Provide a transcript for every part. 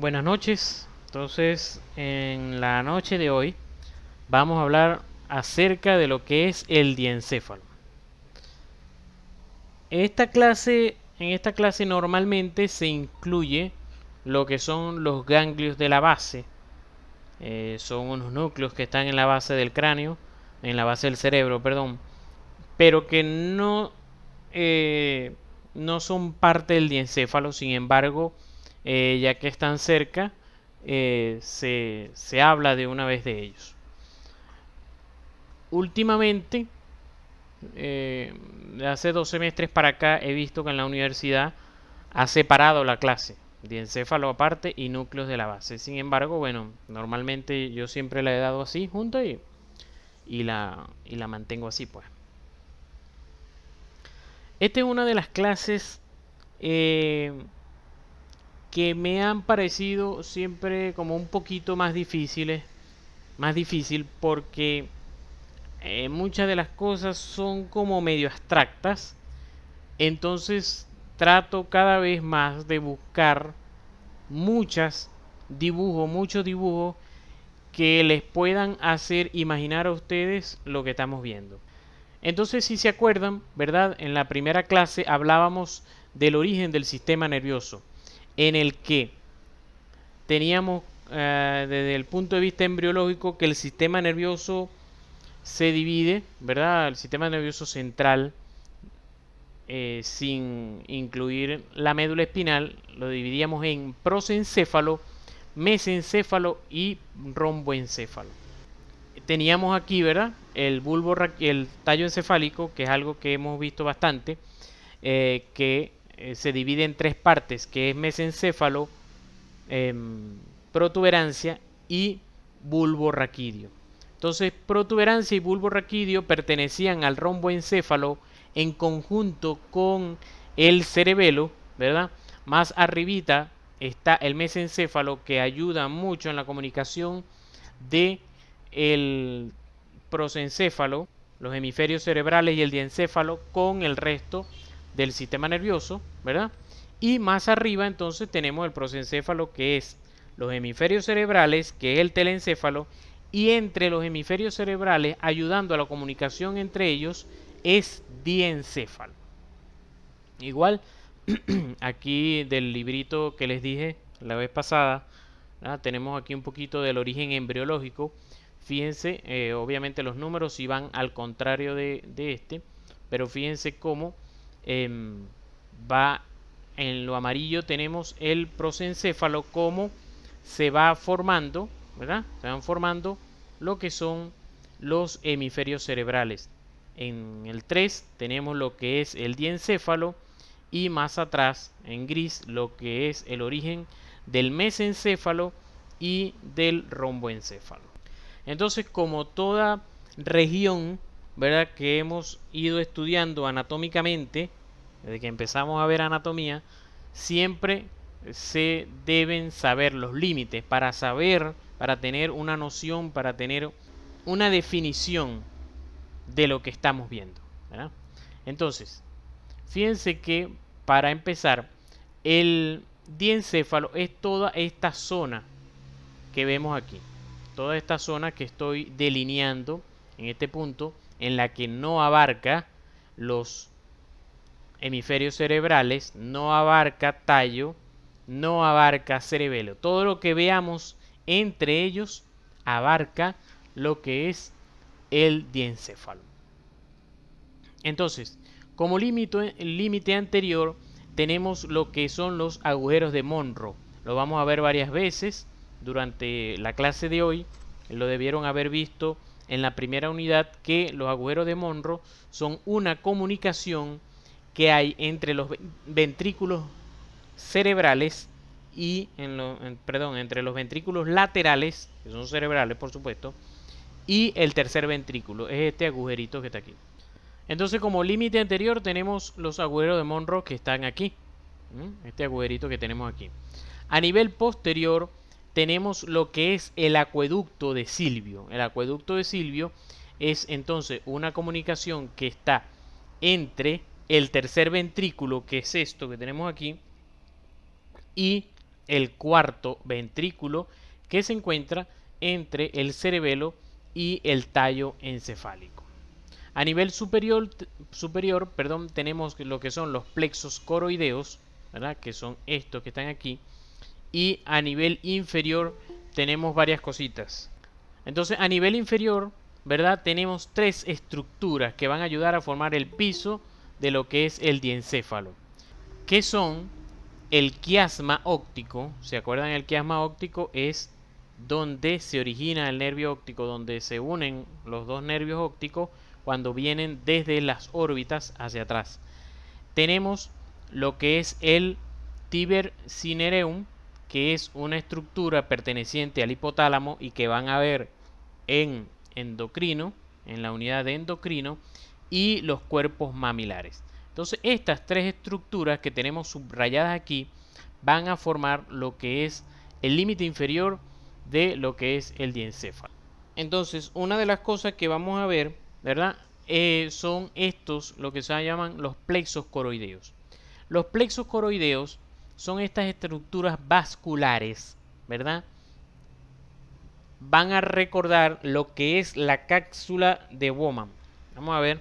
Buenas noches. Entonces, en la noche de hoy vamos a hablar acerca de lo que es el diencéfalo. En esta clase normalmente se incluye lo que son los ganglios de la base. Son unos núcleos que están en la base del cráneo, en la base del cerebro, perdón, pero que eh, no son parte del diencéfalo. Sin embargo, ya que están cerca, se habla de una vez de ellos. Últimamente, de hace 2 semestres para acá, he visto que en la universidad ha separado la clase, diencéfalo aparte y núcleos de la base. Sin embargo, bueno, normalmente yo siempre la he dado así junto y la mantengo así, pues. Esta es una de las clases eh, que me han parecido siempre como un poquito más difícil porque muchas de las cosas son como medio abstractas. Entonces trato cada vez más de buscar muchos dibujos que les puedan hacer imaginar a ustedes lo que estamos viendo. Entonces, si se acuerdan, ¿verdad? En la primera clase hablábamos del origen del sistema nervioso, en el que teníamos desde el punto de vista embriológico que el sistema nervioso se divide, ¿verdad? El sistema nervioso central, sin incluir la médula espinal, lo dividíamos en prosencéfalo, mesencéfalo y romboencéfalo. Teníamos aquí, ¿verdad? El tallo encefálico, que es algo que hemos visto bastante, que se divide en tres partes, que es mesencéfalo, protuberancia y bulbo raquídeo. Entonces, protuberancia y bulbo raquídeo pertenecían al romboencéfalo en conjunto con el cerebelo, ¿verdad? Más arribita está el mesencéfalo, que ayuda mucho en la comunicación de el prosencéfalo, los hemisferios cerebrales y el diencéfalo con el resto del sistema nervioso, ¿verdad? Y más arriba entonces tenemos el prosencéfalo, que es los hemisferios cerebrales, que es el telencéfalo, y entre los hemisferios cerebrales, ayudando a la comunicación entre ellos, es diencéfalo. Igual, aquí del librito que les dije la vez pasada, ¿verdad? Tenemos aquí un poquito del origen embriológico. Fíjense, obviamente los números si van al contrario de este, pero fíjense cómo em, va en lo amarillo. Tenemos el prosencéfalo, cómo se va formando, ¿verdad? Se van formando lo que son los hemisferios cerebrales. En el 3 tenemos lo que es el diencéfalo y más atrás en gris lo que es el origen del mesencéfalo y del romboencéfalo. Entonces, como toda región, ¿verdad?, que hemos ido estudiando anatómicamente, desde que empezamos a ver anatomía, siempre se deben saber los límites para saber, para tener una noción, para tener una definición de lo que estamos viendo, ¿verdad? Entonces, fíjense que para empezar, el diencéfalo es toda esta zona que vemos aquí, toda esta zona que estoy delineando en este punto, en la que no abarca los hemisferios cerebrales, no abarca tallo, no abarca cerebelo. Todo lo que veamos entre ellos abarca lo que es el diencéfalo. Entonces, como límite anterior, tenemos lo que son los agujeros de Monro. Lo vamos a ver varias veces durante la clase de hoy. Lo debieron haber visto en la primera unidad, que los agujeros de Monro son una comunicación que hay entre los ventrículos cerebrales y entre los ventrículos laterales, que son cerebrales por supuesto, y el tercer ventrículo, es este agujerito que está aquí. Entonces, como límite anterior tenemos los agujeros de Monro que están aquí, este agujerito que tenemos aquí. A nivel posterior tenemos lo que es el acueducto de Silvio. El acueducto de Silvio es entonces una comunicación que está entre el tercer ventrículo, que es esto que tenemos aquí, y el cuarto ventrículo que se encuentra entre el cerebelo y el tallo encefálico. A nivel superior, tenemos lo que son los plexos coroideos, ¿verdad? Que son estos que están aquí. Y a nivel inferior tenemos varias cositas. Entonces, a nivel inferior, ¿verdad? Tenemos tres estructuras que van a ayudar a formar el piso de lo que es el diencéfalo, que son el quiasma óptico. ¿Se acuerdan? El quiasma óptico es donde se origina el nervio óptico, donde se unen los dos nervios ópticos cuando vienen desde las órbitas hacia atrás. Tenemos lo que es el tiber cinereum, que es una estructura perteneciente al hipotálamo y que van a ver en endocrino, en la unidad de endocrino, y los cuerpos mamilares. Entonces, estas tres estructuras que tenemos subrayadas aquí van a formar lo que es el límite inferior de lo que es el diencéfalo. Entonces, una de las cosas que vamos a ver, ¿verdad? Son estos, lo que se llaman los plexos coroideos. Los plexos coroideos son estas estructuras vasculares, ¿verdad? Van a recordar lo que es la cápsula de Bowman. Vamos a ver.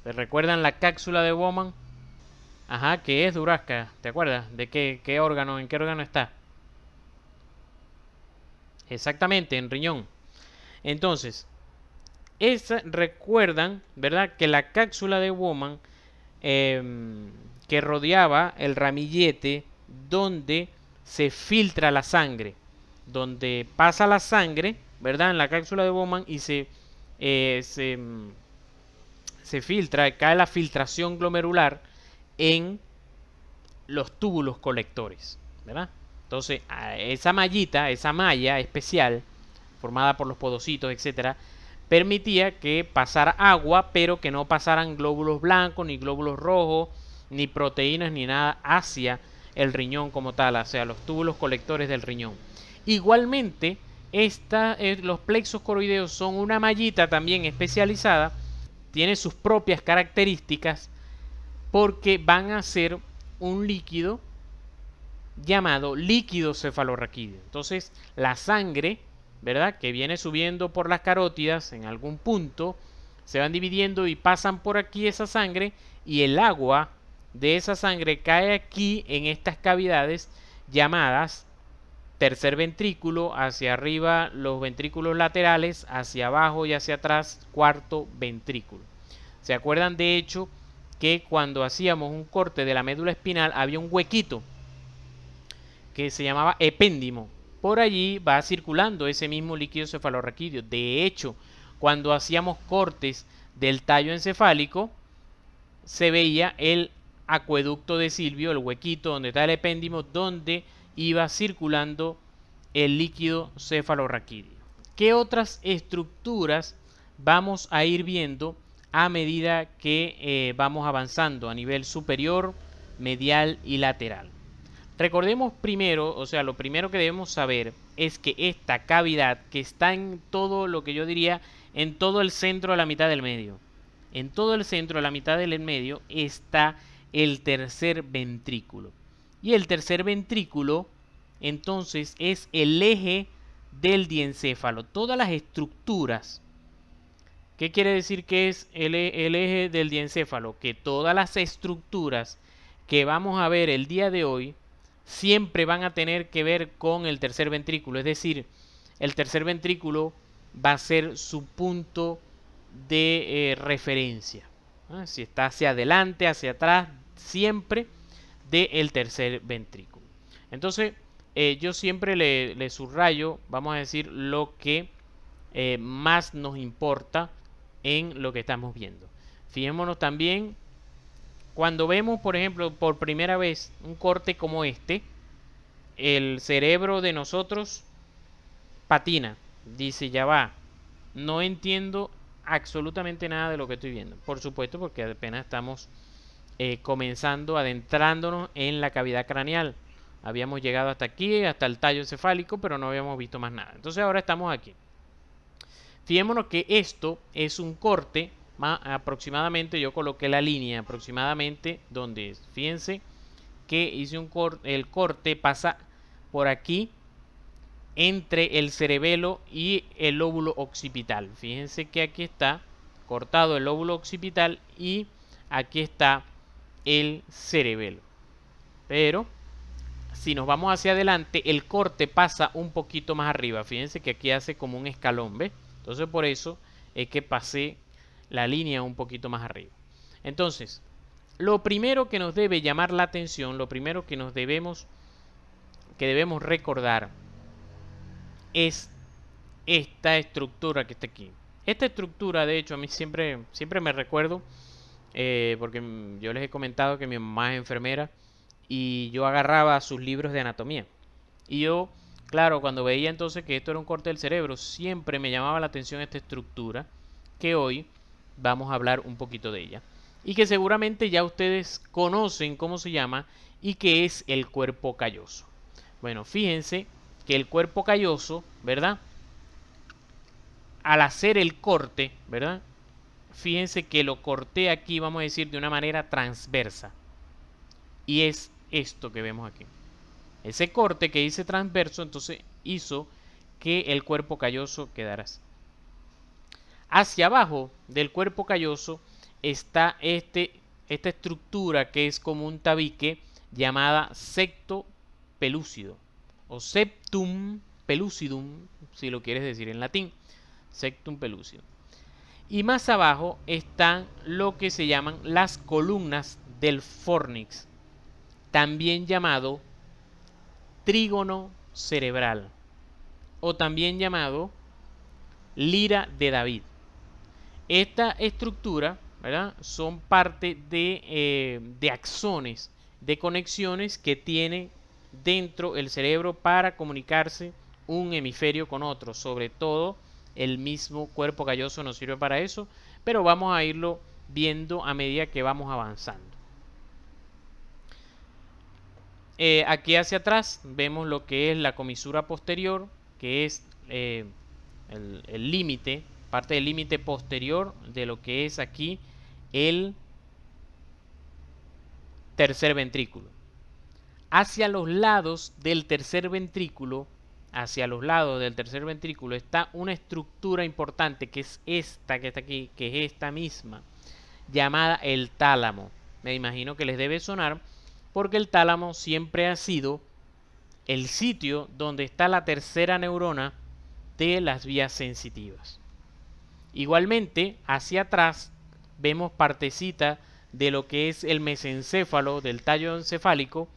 ¿Se recuerdan la cápsula de Bowman? Ajá, que es Durasca. ¿Te acuerdas? ¿De qué órgano? ¿En qué órgano está? Exactamente, en riñón. Entonces, recuerdan, ¿verdad? Que la cápsula de Bowman que rodeaba el ramillete donde se filtra la sangre, donde pasa la sangre, ¿verdad? En la cápsula de Bowman y se filtra, cae la filtración glomerular en los túbulos colectores, ¿verdad? Entonces, esa mallita, esa malla especial, formada por los podocitos, etcétera, permitía que pasara agua, pero que no pasaran glóbulos blancos, ni glóbulos rojos, ni proteínas, ni nada hacia el riñón como tal, o sea, los túbulos colectores del riñón. Igualmente, los plexos coroideos son una mallita también especializada, tiene sus propias características, porque van a ser un líquido llamado líquido cefalorraquídeo. Entonces, la sangre, ¿verdad?, que viene subiendo por las carótidas en algún punto, se van dividiendo y pasan por aquí esa sangre, y el agua de esa sangre cae aquí en estas cavidades llamadas tercer ventrículo, hacia arriba los ventrículos laterales, hacia abajo y hacia atrás cuarto ventrículo. ¿Se acuerdan de hecho que cuando hacíamos un corte de la médula espinal había un huequito que se llamaba epéndimo? Por allí va circulando ese mismo líquido cefalorraquídeo. De hecho, cuando hacíamos cortes del tallo encefálico, se veía el acueducto de Silvio, el huequito donde está el epéndimo, donde iba circulando el líquido cefalorraquídeo. ¿Qué otras estructuras vamos a ir viendo a medida que vamos avanzando a nivel superior, medial y lateral? Recordemos primero, o sea, lo primero que debemos saber es que esta cavidad que está en todo lo que yo diría, en todo el centro de la mitad del medio, en todo el centro de la mitad del medio está el tercer ventrículo. Y el tercer ventrículo, entonces, es el eje del diencéfalo. Todas las estructuras. ¿Qué quiere decir que es el eje del diencéfalo? Que todas las estructuras que vamos a ver el día de hoy siempre van a tener que ver con el tercer ventrículo. Es decir, el tercer ventrículo va a ser su punto de referencia. Si está hacia adelante, hacia atrás, siempre del tercer ventrículo. Entonces, yo siempre le subrayo, vamos a decir, lo que más nos importa en lo que estamos viendo. Fijémonos también, cuando vemos, por ejemplo, por primera vez un corte como este, el cerebro de nosotros patina, dice, ya va, no entiendo absolutamente nada de lo que estoy viendo. Por supuesto, porque apenas estamos comenzando, adentrándonos en la cavidad craneal. Habíamos llegado hasta aquí, hasta el tallo encefálico, pero no habíamos visto más nada. Entonces ahora estamos aquí. Fijémonos que esto es un corte, aproximadamente, yo coloqué la línea aproximadamente donde, fíjense, que hice el corte pasa por aquí entre el cerebelo y el lóbulo occipital. Fíjense que aquí está cortado el lóbulo occipital y aquí está el cerebelo. Pero si nos vamos hacia adelante, el corte pasa un poquito más arriba. Fíjense que aquí hace como un escalón, ¿ves? Entonces por eso es que pasé la línea un poquito más arriba. Entonces, lo primero que nos debe llamar la atención, lo primero que debemos recordar es esta estructura que está aquí. Esta estructura, de hecho, a mí siempre me recuerdo, porque yo les he comentado que mi mamá es enfermera y yo agarraba sus libros de anatomía. Y yo, claro, cuando veía entonces que esto era un corte del cerebro, siempre me llamaba la atención esta estructura, que hoy vamos a hablar un poquito de ella. Y que seguramente ya ustedes conocen cómo se llama y que es el cuerpo calloso. Bueno, fíjense que el cuerpo calloso, ¿verdad? Al hacer el corte, ¿verdad? Fíjense que lo corté aquí, vamos a decir, de una manera transversa. Y es esto que vemos aquí. Ese corte que hice transverso, entonces hizo que el cuerpo calloso quedara así. Hacia abajo del cuerpo calloso está esta estructura que es como un tabique llamada septo pelúcido o septum pellucidum, si lo quieres decir en latín, septum pellucidum. Y más abajo están lo que se llaman las columnas del fornix, también llamado trígono cerebral o también llamado lira de David. Esta estructura, ¿verdad?, son parte de axones, de conexiones que tiene dentro el cerebro para comunicarse un hemisferio con otro. Sobre todo el mismo cuerpo calloso nos sirve para eso, pero vamos a irlo viendo a medida que vamos avanzando. Aquí hacia atrás vemos lo que es la comisura posterior, que es el límite, parte del límite posterior de lo que es aquí el tercer ventrículo. Hacia los lados del tercer ventrículo, está una estructura importante que es esta que está aquí, que es esta misma, llamada el tálamo. Me imagino que les debe sonar porque el tálamo siempre ha sido el sitio donde está la tercera neurona de las vías sensitivas. Igualmente, hacia atrás vemos partecita de lo que es el mesencéfalo del tallo encefálico,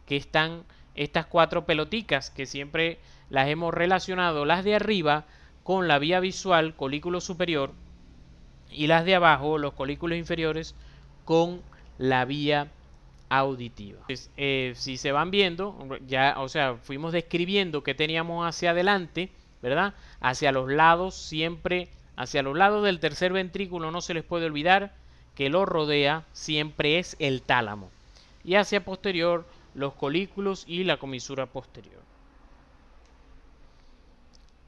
que están estas cuatro peloticas que siempre las hemos relacionado, las de arriba con la vía visual, colículo superior, y las de abajo, los colículos inferiores, con la vía auditiva. Entonces, si se van viendo, ya, o sea, fuimos describiendo que teníamos hacia adelante, ¿verdad? Hacia los lados, siempre hacia los lados del tercer ventrículo no se les puede olvidar que lo rodea siempre es el tálamo. Y hacia posterior, los colículos y la comisura posterior.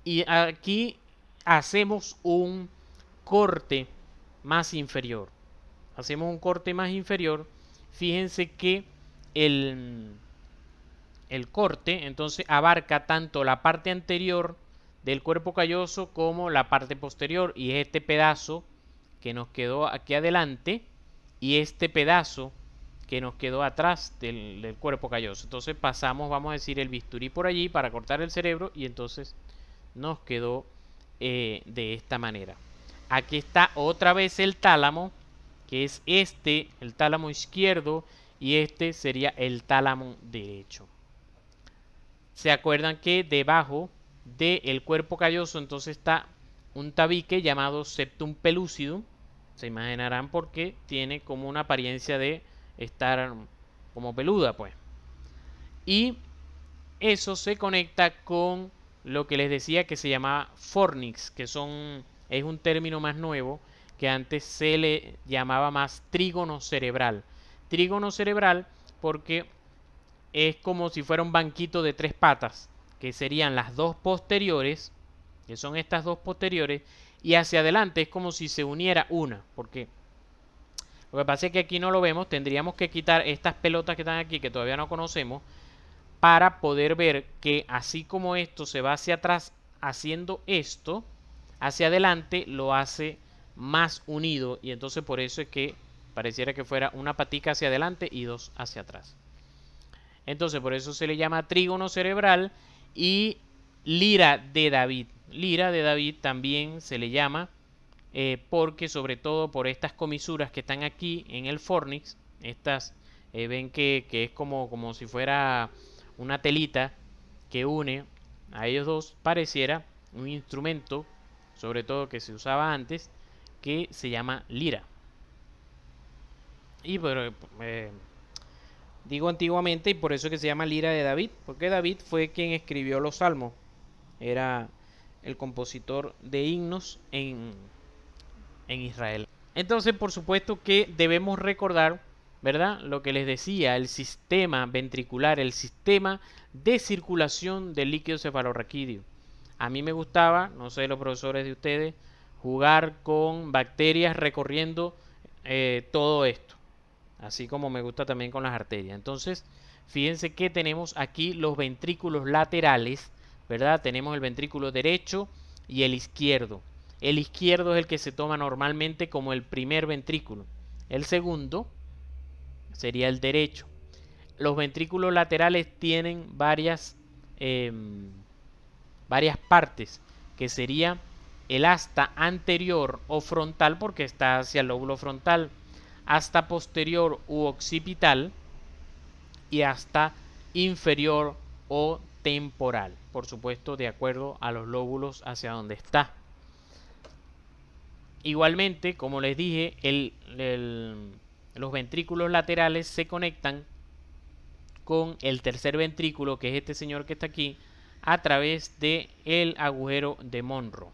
Y aquí hacemos un corte más inferior. Fíjense que el corte entonces abarca tanto la parte anterior del cuerpo calloso como la parte posterior, y es este pedazo que nos quedó aquí adelante y este pedazo que nos quedó atrás del cuerpo calloso. Entonces pasamos, vamos a decir, el bisturí por allí para cortar el cerebro y entonces nos quedó de esta manera. Aquí está otra vez el tálamo, que es el tálamo izquierdo, y este sería el tálamo derecho. ¿Se acuerdan que debajo del cuerpo calloso entonces está un tabique llamado septum pellucidum? Se imaginarán por qué tiene como una apariencia de estar como peluda, pues. Y eso se conecta con lo que les decía que se llamaba fornix, que es un término más nuevo, que antes se le llamaba más trígono cerebral. Trígono cerebral porque es como si fuera un banquito de tres patas, que serían las dos posteriores, que son estas dos posteriores, y hacia adelante es como si se uniera una, porque Lo que pasa es que aquí no lo vemos, tendríamos que quitar estas pelotas que están aquí, que todavía no conocemos, para poder ver que así como esto se va hacia atrás haciendo esto, hacia adelante lo hace más unido, y entonces por eso es que pareciera que fuera una patica hacia adelante y dos hacia atrás. Entonces por eso se le llama trígono cerebral y lira de David. Lira de David también se le llama porque sobre todo por estas comisuras que están aquí en el fornix, estas ven que es como si fuera una telita que une a ellos dos, pareciera un instrumento, sobre todo que se usaba antes, que se llama lira. Y pero, digo antiguamente y por eso es que se llama lira de David, porque David fue quien escribió los salmos, era el compositor de himnos en Israel. Entonces, por supuesto que debemos recordar, ¿verdad? Lo que les decía, el sistema ventricular, el sistema de circulación del líquido cefalorraquídeo. A mí me gustaba, no sé los profesores de ustedes, jugar con bacterias recorriendo todo esto. Así como me gusta también con las arterias. Entonces, fíjense que tenemos aquí los ventrículos laterales, ¿verdad? Tenemos el ventrículo derecho y el izquierdo. El izquierdo es el que se toma normalmente como el primer ventrículo. El segundo sería el derecho. Los ventrículos laterales tienen varias partes, que sería el asta anterior o frontal, porque está hacia el lóbulo frontal, asta posterior u occipital y asta inferior o temporal, por supuesto de acuerdo a los lóbulos hacia donde está. Igualmente, como les dije, los ventrículos laterales se conectan con el tercer ventrículo, que es este señor que está aquí, a través del agujero de Monro.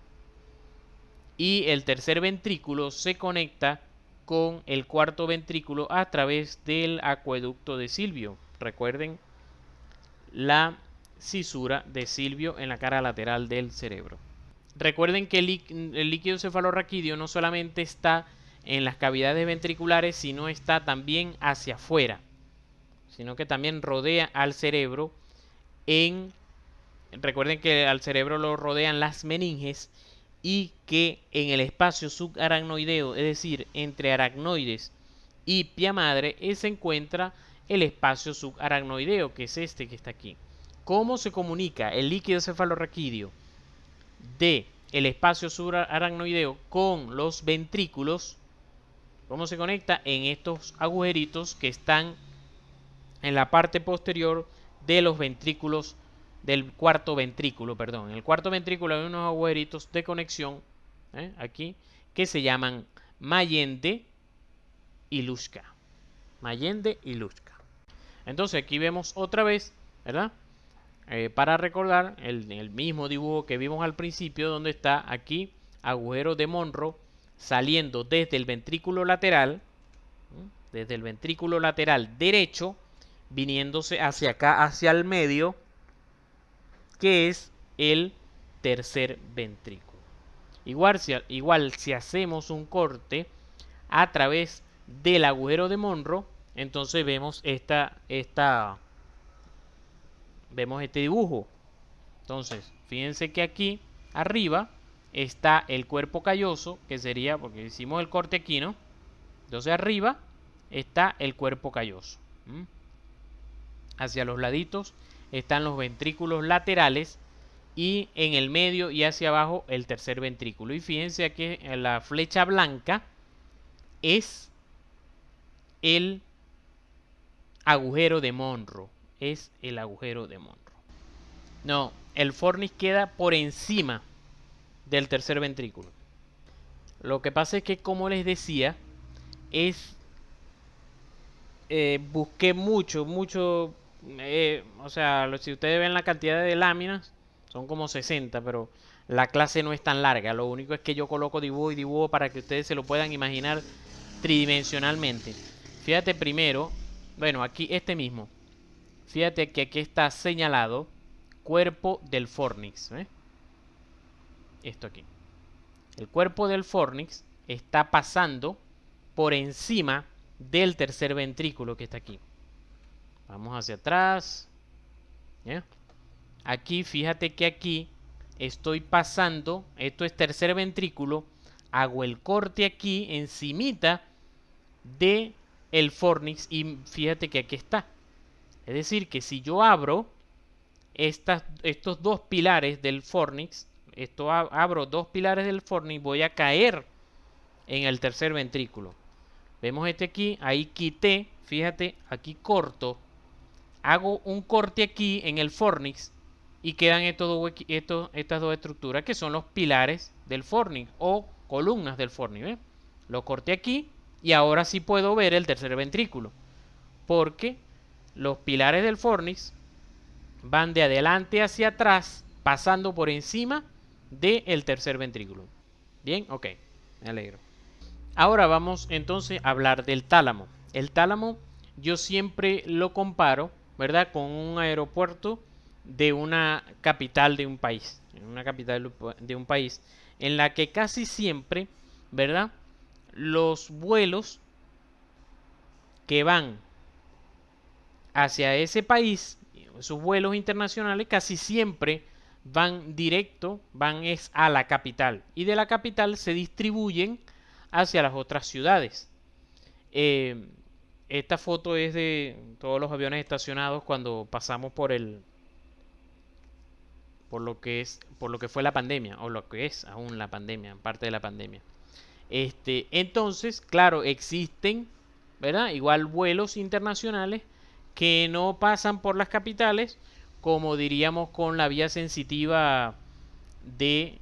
Y el tercer ventrículo se conecta con el cuarto ventrículo a través del acueducto de Silvio. Recuerden la cisura de Silvio en la cara lateral del cerebro. Recuerden que el líquido cefalorraquídeo no solamente está en las cavidades ventriculares, sino está también hacia afuera, sino que también rodea al cerebro. Recuerden que al cerebro lo rodean las meninges y que en el espacio subaracnoideo, es decir, entre aracnoides y pia madre, se encuentra el espacio subaracnoideo, que es este que está aquí. ¿Cómo se comunica el líquido cefalorraquídeo de el espacio subaracnoideo con los ventrículos? ¿Cómo se conecta? En estos agujeritos que están en la parte posterior de los ventrículos del cuarto ventrículo, perdón. En el cuarto ventrículo hay unos agujeritos de conexión aquí que se llaman Mayende y Luschka. Mayende y Luschka. Entonces aquí vemos otra vez, ¿verdad? Para recordar el mismo dibujo que vimos al principio, donde está aquí agujero de Monro saliendo desde el ventrículo lateral, derecho, viniéndose hacia acá, hacia el medio, que es el tercer ventrículo. Igual si hacemos un corte a través del agujero de Monro, entonces vemos vemos este dibujo. Entonces, fíjense que aquí arriba está el cuerpo calloso, que sería, porque hicimos el corte aquí, ¿no? Entonces arriba está el cuerpo calloso. Hacia los laditos están los ventrículos laterales y en el medio y hacia abajo el tercer ventrículo. Y fíjense aquí la flecha blanca es el agujero de Monro. Es el agujero de Monro. No, el fornix queda por encima del tercer ventrículo. Lo que pasa es que, como les decía, busqué mucho, o sea, si ustedes ven la cantidad de láminas, son como 60, pero la clase no es tan larga. Lo único es que yo coloco dibujo y dibujo para que ustedes se lo puedan imaginar tridimensionalmente. Fíjate primero, bueno, aquí este mismo. Fíjate que aquí está señalado cuerpo del fornix. Esto aquí. El cuerpo del fornix está pasando por encima del tercer ventrículo que está aquí. Vamos hacia atrás. ¿Ya? Aquí, fíjate que aquí estoy pasando, esto es tercer ventrículo, hago el corte aquí encimita de el fornix y fíjate que aquí está. Es decir, que si yo abro estos dos pilares del fornix, abro dos pilares del fornix, voy a caer en el tercer ventrículo. Vemos este aquí, ahí quité, fíjate, aquí corto, hago un corte aquí en el fornix y quedan estas dos estructuras que son los pilares del fornix o columnas del fornix. ¿Ves? Lo corté aquí y ahora sí puedo ver el tercer ventrículo, porque los pilares del fornix van de adelante hacia atrás, pasando por encima del tercer ventrículo. Bien, ok, me alegro. Ahora vamos entonces a hablar del tálamo. El tálamo yo siempre lo comparo, ¿verdad?, con un aeropuerto de una capital de un país. Una capital de un país en la que casi siempre, ¿verdad?, los vuelos que van hacia ese país, sus vuelos internacionales, casi siempre van directo, van es a la capital. Y de la capital se distribuyen hacia las otras ciudades. Esta foto es de todos los aviones estacionados cuando pasamos por lo que fue la pandemia, o lo que es aún la pandemia, parte de la pandemia. Entonces, claro, existen, ¿verdad?, igual vuelos internacionales que no pasan por las capitales, como diríamos con la vía sensitiva de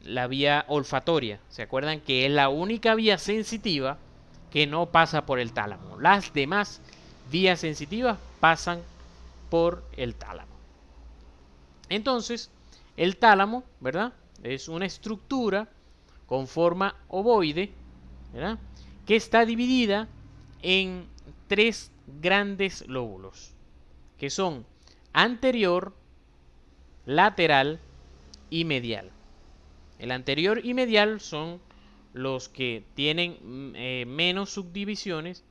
la vía olfatoria. ¿Se acuerdan que es la única vía sensitiva que no pasa por el tálamo? Las demás vías sensitivas pasan por el tálamo. Entonces, el tálamo, ¿verdad?, es una estructura con forma ovoide, ¿verdad?, que está dividida en tres grandes lóbulos, que son anterior, lateral y medial. El anterior y medial son los que tienen menos subdivisiones.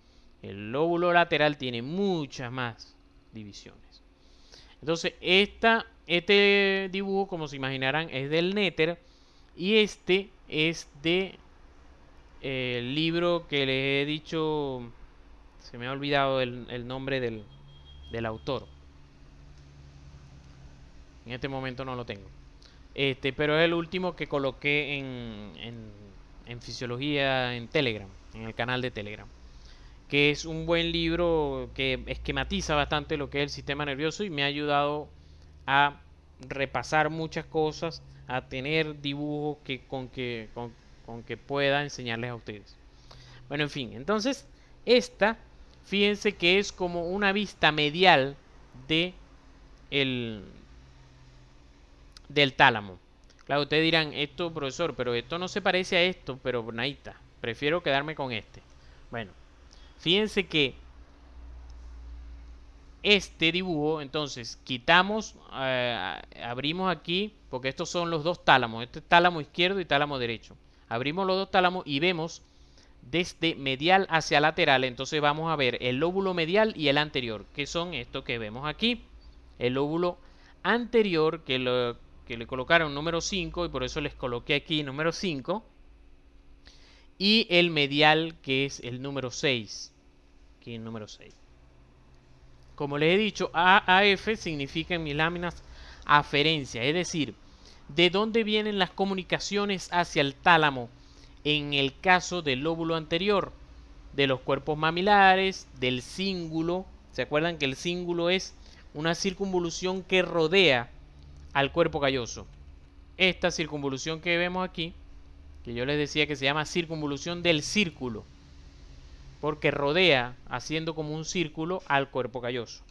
El lóbulo lateral tiene muchas más divisiones. Entonces, este dibujo, como se imaginarán, es del Néter y este es de el libro que les he dicho, se me ha olvidado el nombre del autor. En este momento no lo tengo. Pero es el último que coloqué en Fisiología en Telegram, en el canal de Telegram, que es un buen libro que esquematiza bastante lo que es el sistema nervioso y me ha ayudado a repasar muchas cosas, a tener dibujos con que pueda enseñarles a ustedes. Bueno, en fin, entonces fíjense que es como una vista medial del tálamo. Claro, ustedes dirán, esto, profesor, pero esto no se parece a esto, pero naita, prefiero quedarme con este. Bueno, fíjense que este dibujo, entonces, quitamos, abrimos aquí, porque estos son los dos tálamos, este es tálamo izquierdo y tálamo derecho. Abrimos los dos tálamos y vemos desde medial hacia lateral, entonces vamos a ver el lóbulo medial y el anterior, que son estos que vemos aquí. El lóbulo anterior, que le colocaron número 5 y por eso les coloqué aquí número 5, y el medial, que es el número 6, aquí el número 6. Como les he dicho, AF significa en mis láminas aferencia, es decir, de dónde vienen las comunicaciones hacia el tálamo en el caso del lóbulo anterior, de los cuerpos mamilares, del cíngulo. ¿Se acuerdan que el cíngulo es una circunvolución que rodea al cuerpo calloso? Esta circunvolución que vemos aquí, que yo les decía que se llama circunvolución del círculo, porque rodea, haciendo como un círculo, al cuerpo calloso.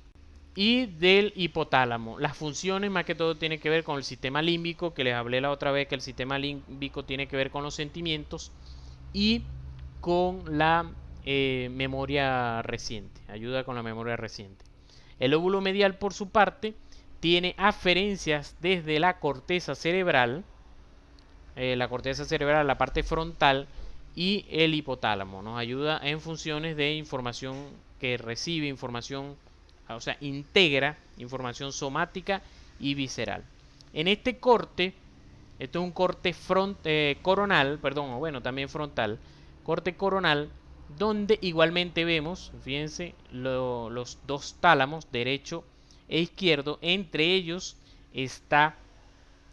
Y del hipotálamo. Las funciones más que todo tienen que ver con el sistema límbico, que les hablé la otra vez que el sistema límbico tiene que ver con los sentimientos y con la memoria reciente, ayuda con la memoria reciente. El lóbulo medial, por su parte, tiene aferencias desde la corteza cerebral la corteza cerebral, la parte frontal, y el hipotálamo. Nos ayuda en funciones de información que recibe, información, o sea, integra información somática y visceral. En este corte, esto es un corte coronal, perdón, o bueno, también frontal, corte coronal, donde igualmente vemos, fíjense, los dos tálamos, derecho e izquierdo. Entre ellos está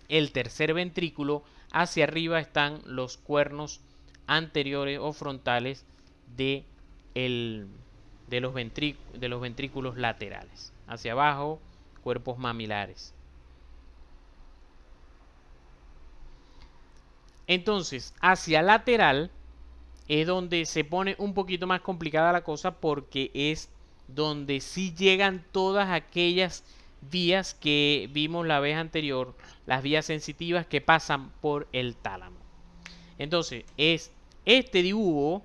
el tercer ventrículo. Hacia arriba están los cuernos anteriores o frontales de, de los ventrículos laterales. Hacia abajo, cuerpos mamilares. Entonces, hacia lateral es donde se pone un poquito más complicada la cosa, porque es donde sí llegan todas aquellas vías que vimos la vez anterior, las vías sensitivas que pasan por el tálamo. Entonces, este dibujo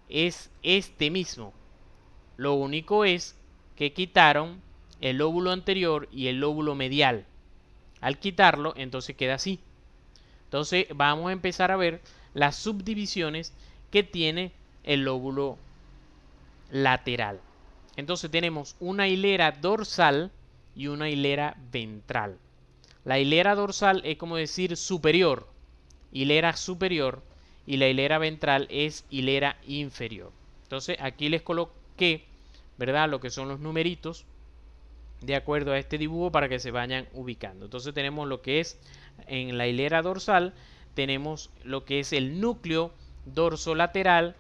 es este mismo. Lo único es que quitaron el lóbulo anterior y el lóbulo medial. Al quitarlo, entonces queda así. Entonces vamos a empezar a ver las subdivisiones que tiene el lóbulo lateral. Entonces tenemos una hilera dorsal y una hilera ventral. La hilera dorsal es como decir superior, hilera superior, y la hilera ventral es hilera inferior. Entonces aquí les coloqué, ¿verdad?, lo que son los numeritos de acuerdo a este dibujo para que se vayan ubicando. Entonces tenemos lo que es en la hilera dorsal, tenemos lo que es el núcleo dorsolateral,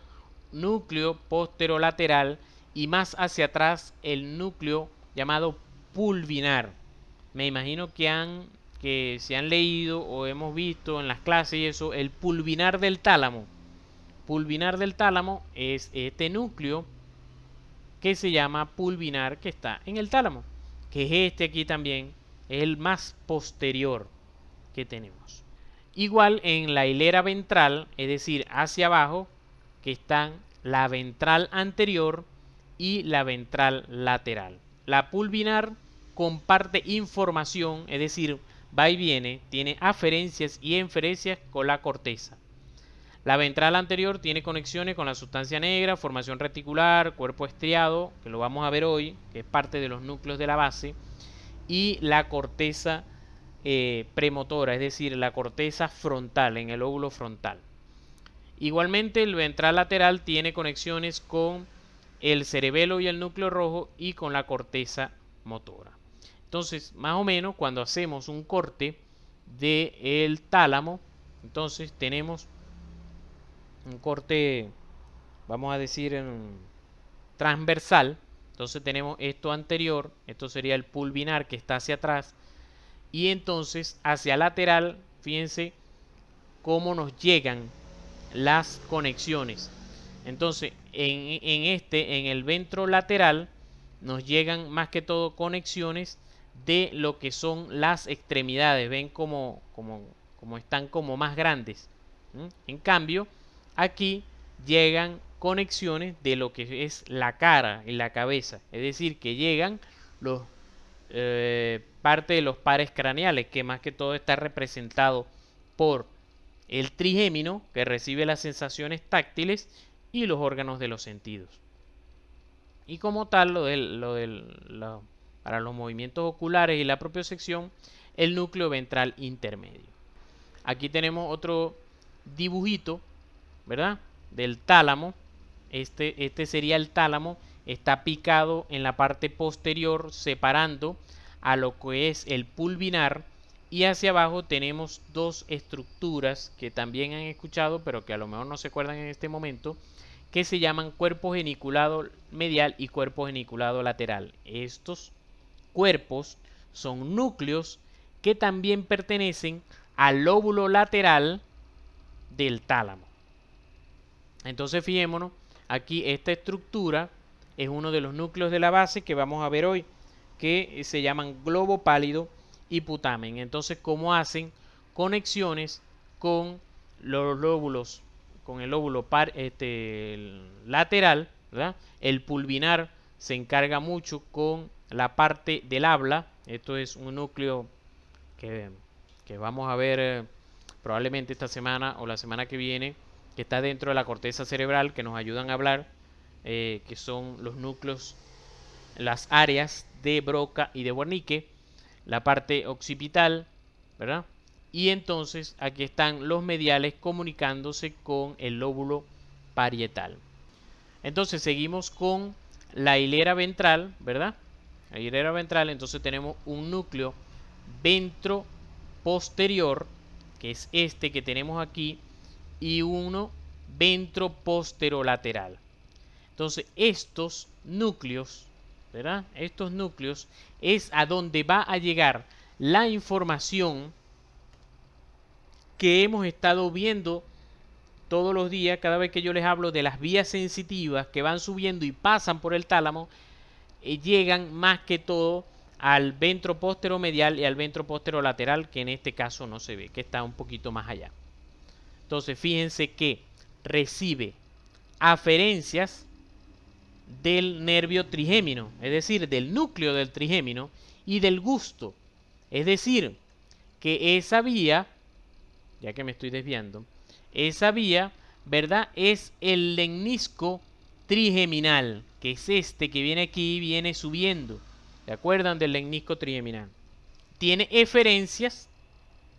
núcleo posterolateral y más hacia atrás el núcleo llamado pulvinar. Me imagino que se han leído o hemos visto en las clases y eso, el pulvinar del tálamo. Pulvinar del tálamo es este núcleo que se llama pulvinar, que está en el tálamo, que es este aquí también, es el más posterior que tenemos. Igual en la hilera ventral, es decir, hacia abajo, que están la ventral anterior y la ventral lateral. La pulvinar comparte información, es decir, va y viene, tiene aferencias y inferencias con la corteza. La ventral anterior tiene conexiones con la sustancia negra, formación reticular, cuerpo estriado, que lo vamos a ver hoy, que es parte de los núcleos de la base, y la corteza premotora, es decir, la corteza frontal, en el lóbulo frontal. Igualmente, el ventral lateral tiene conexiones con el cerebelo y el núcleo rojo y con la corteza motora. Entonces, más o menos, cuando hacemos un corte del tálamo, entonces tenemos un corte, vamos a decir, transversal. Entonces tenemos esto anterior, esto sería el pulvinar que está hacia atrás, y entonces hacia lateral, fíjense cómo nos llegan las conexiones. Entonces en el ventro lateral nos llegan más que todo conexiones de lo que son las extremidades. Ven como están como más grandes. En cambio, aquí llegan conexiones de lo que es la cara y la cabeza. Es decir, que llegan los parte de los pares craneales, que más que todo está representado por el trigémino, que recibe las sensaciones táctiles, y los órganos de los sentidos. Y como tal, para los movimientos oculares y la propiocepción, el núcleo ventral intermedio. Aquí tenemos otro dibujito, ¿verdad?, del tálamo. Este sería el tálamo, está picado en la parte posterior, separando a lo que es el pulvinar, y hacia abajo tenemos dos estructuras que también han escuchado, pero que a lo mejor no se acuerdan en este momento, que se llaman cuerpo geniculado medial y cuerpo geniculado lateral. Estos cuerpos son núcleos que también pertenecen al lóbulo lateral del tálamo. Entonces fijémonos, aquí esta estructura es uno de los núcleos de la base que vamos a ver hoy, que se llaman globo pálido y putamen. Entonces, ¿cómo hacen conexiones con los lóbulos, con el lóbulo lateral, ¿verdad? El pulvinar se encarga mucho con la parte del habla. Esto es un núcleo que vamos a ver probablemente esta semana o la semana que viene, que está dentro de la corteza cerebral, que nos ayudan a hablar, que son los núcleos, las áreas de Broca y de Wernicke, la parte occipital, ¿verdad? Y entonces aquí están los mediales comunicándose con el lóbulo parietal. Entonces seguimos con la hilera ventral, ¿verdad? La hilera ventral, entonces tenemos un núcleo ventroposterior, que es este que tenemos aquí, y uno ventroposterolateral. Entonces estos núcleos, ¿verdad? Estos núcleos es a donde va a llegar la información que hemos estado viendo todos los días, cada vez que yo les hablo de las vías sensitivas que van subiendo y pasan por el tálamo, llegan más que todo al ventroposteromedial y al ventroposterolateral, que en este caso no se ve, que está un poquito más allá. Entonces fíjense que recibe aferencias del nervio trigémino, es decir, del núcleo del trigémino y del gusto. Es decir, que esa vía, ya que me estoy desviando, esa vía, ¿verdad? Es el lemnisco trigeminal, que es este que viene aquí y viene subiendo. ¿Se acuerdan del lemnisco trigeminal? Tiene eferencias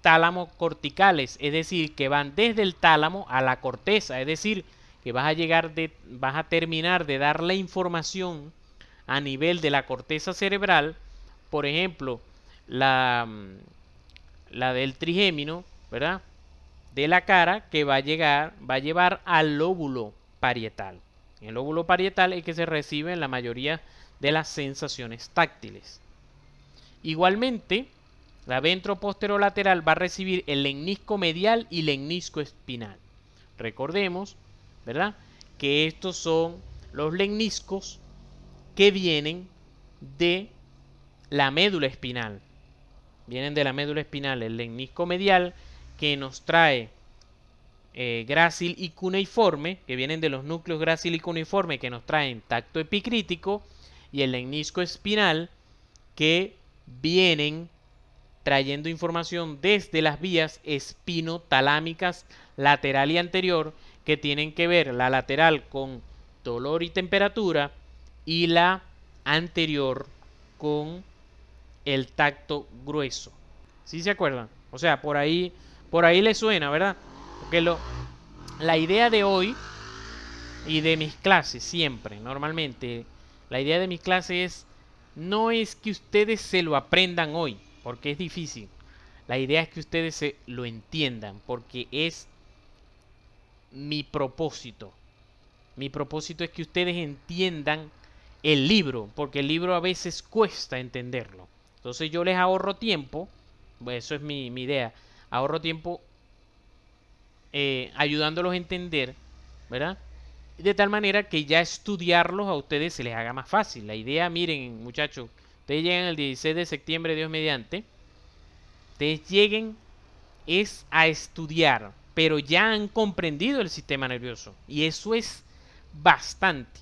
tálamo corticales, es decir, que van desde el tálamo a la corteza, es decir, que vas a terminar de dar la información a nivel de la corteza cerebral, por ejemplo, la del trigémino, ¿verdad? De la cara, que va a llevar al lóbulo parietal. En el lóbulo parietal es que se reciben la mayoría de las sensaciones táctiles. Igualmente, la ventroposterolateral va a recibir el lemnisco medial y lemnisco espinal. Recordemos, ¿verdad?, que estos son los lemniscos que vienen de la médula espinal. Vienen de la médula espinal, el lemnisco medial, que nos trae grácil y cuneiforme, que vienen de los núcleos grácil y cuneiforme, que nos traen tacto epicrítico, y el lemnisco espinal, que vienen trayendo información desde las vías espinotalámicas lateral y anterior, que tienen que ver la lateral con dolor y temperatura y la anterior con el tacto grueso. ¿Sí se acuerdan? O sea, por ahí les suena, ¿verdad? Porque la idea de hoy y de mis clases siempre, normalmente, la idea de mis clases no es que ustedes se lo aprendan hoy, porque es difícil. La idea es que ustedes se lo entiendan, porque es mi propósito. Mi propósito es que ustedes entiendan el libro, porque el libro a veces cuesta entenderlo. Entonces yo les ahorro tiempo, pues eso es mi idea, ahorro tiempo ayudándolos a entender, ¿verdad? De tal manera que ya estudiarlos a ustedes se les haga más fácil. La idea, miren, muchachos, ustedes llegan el 16 de septiembre, Dios mediante, ustedes lleguen es a estudiar, pero ya han comprendido el sistema nervioso. Y eso es bastante.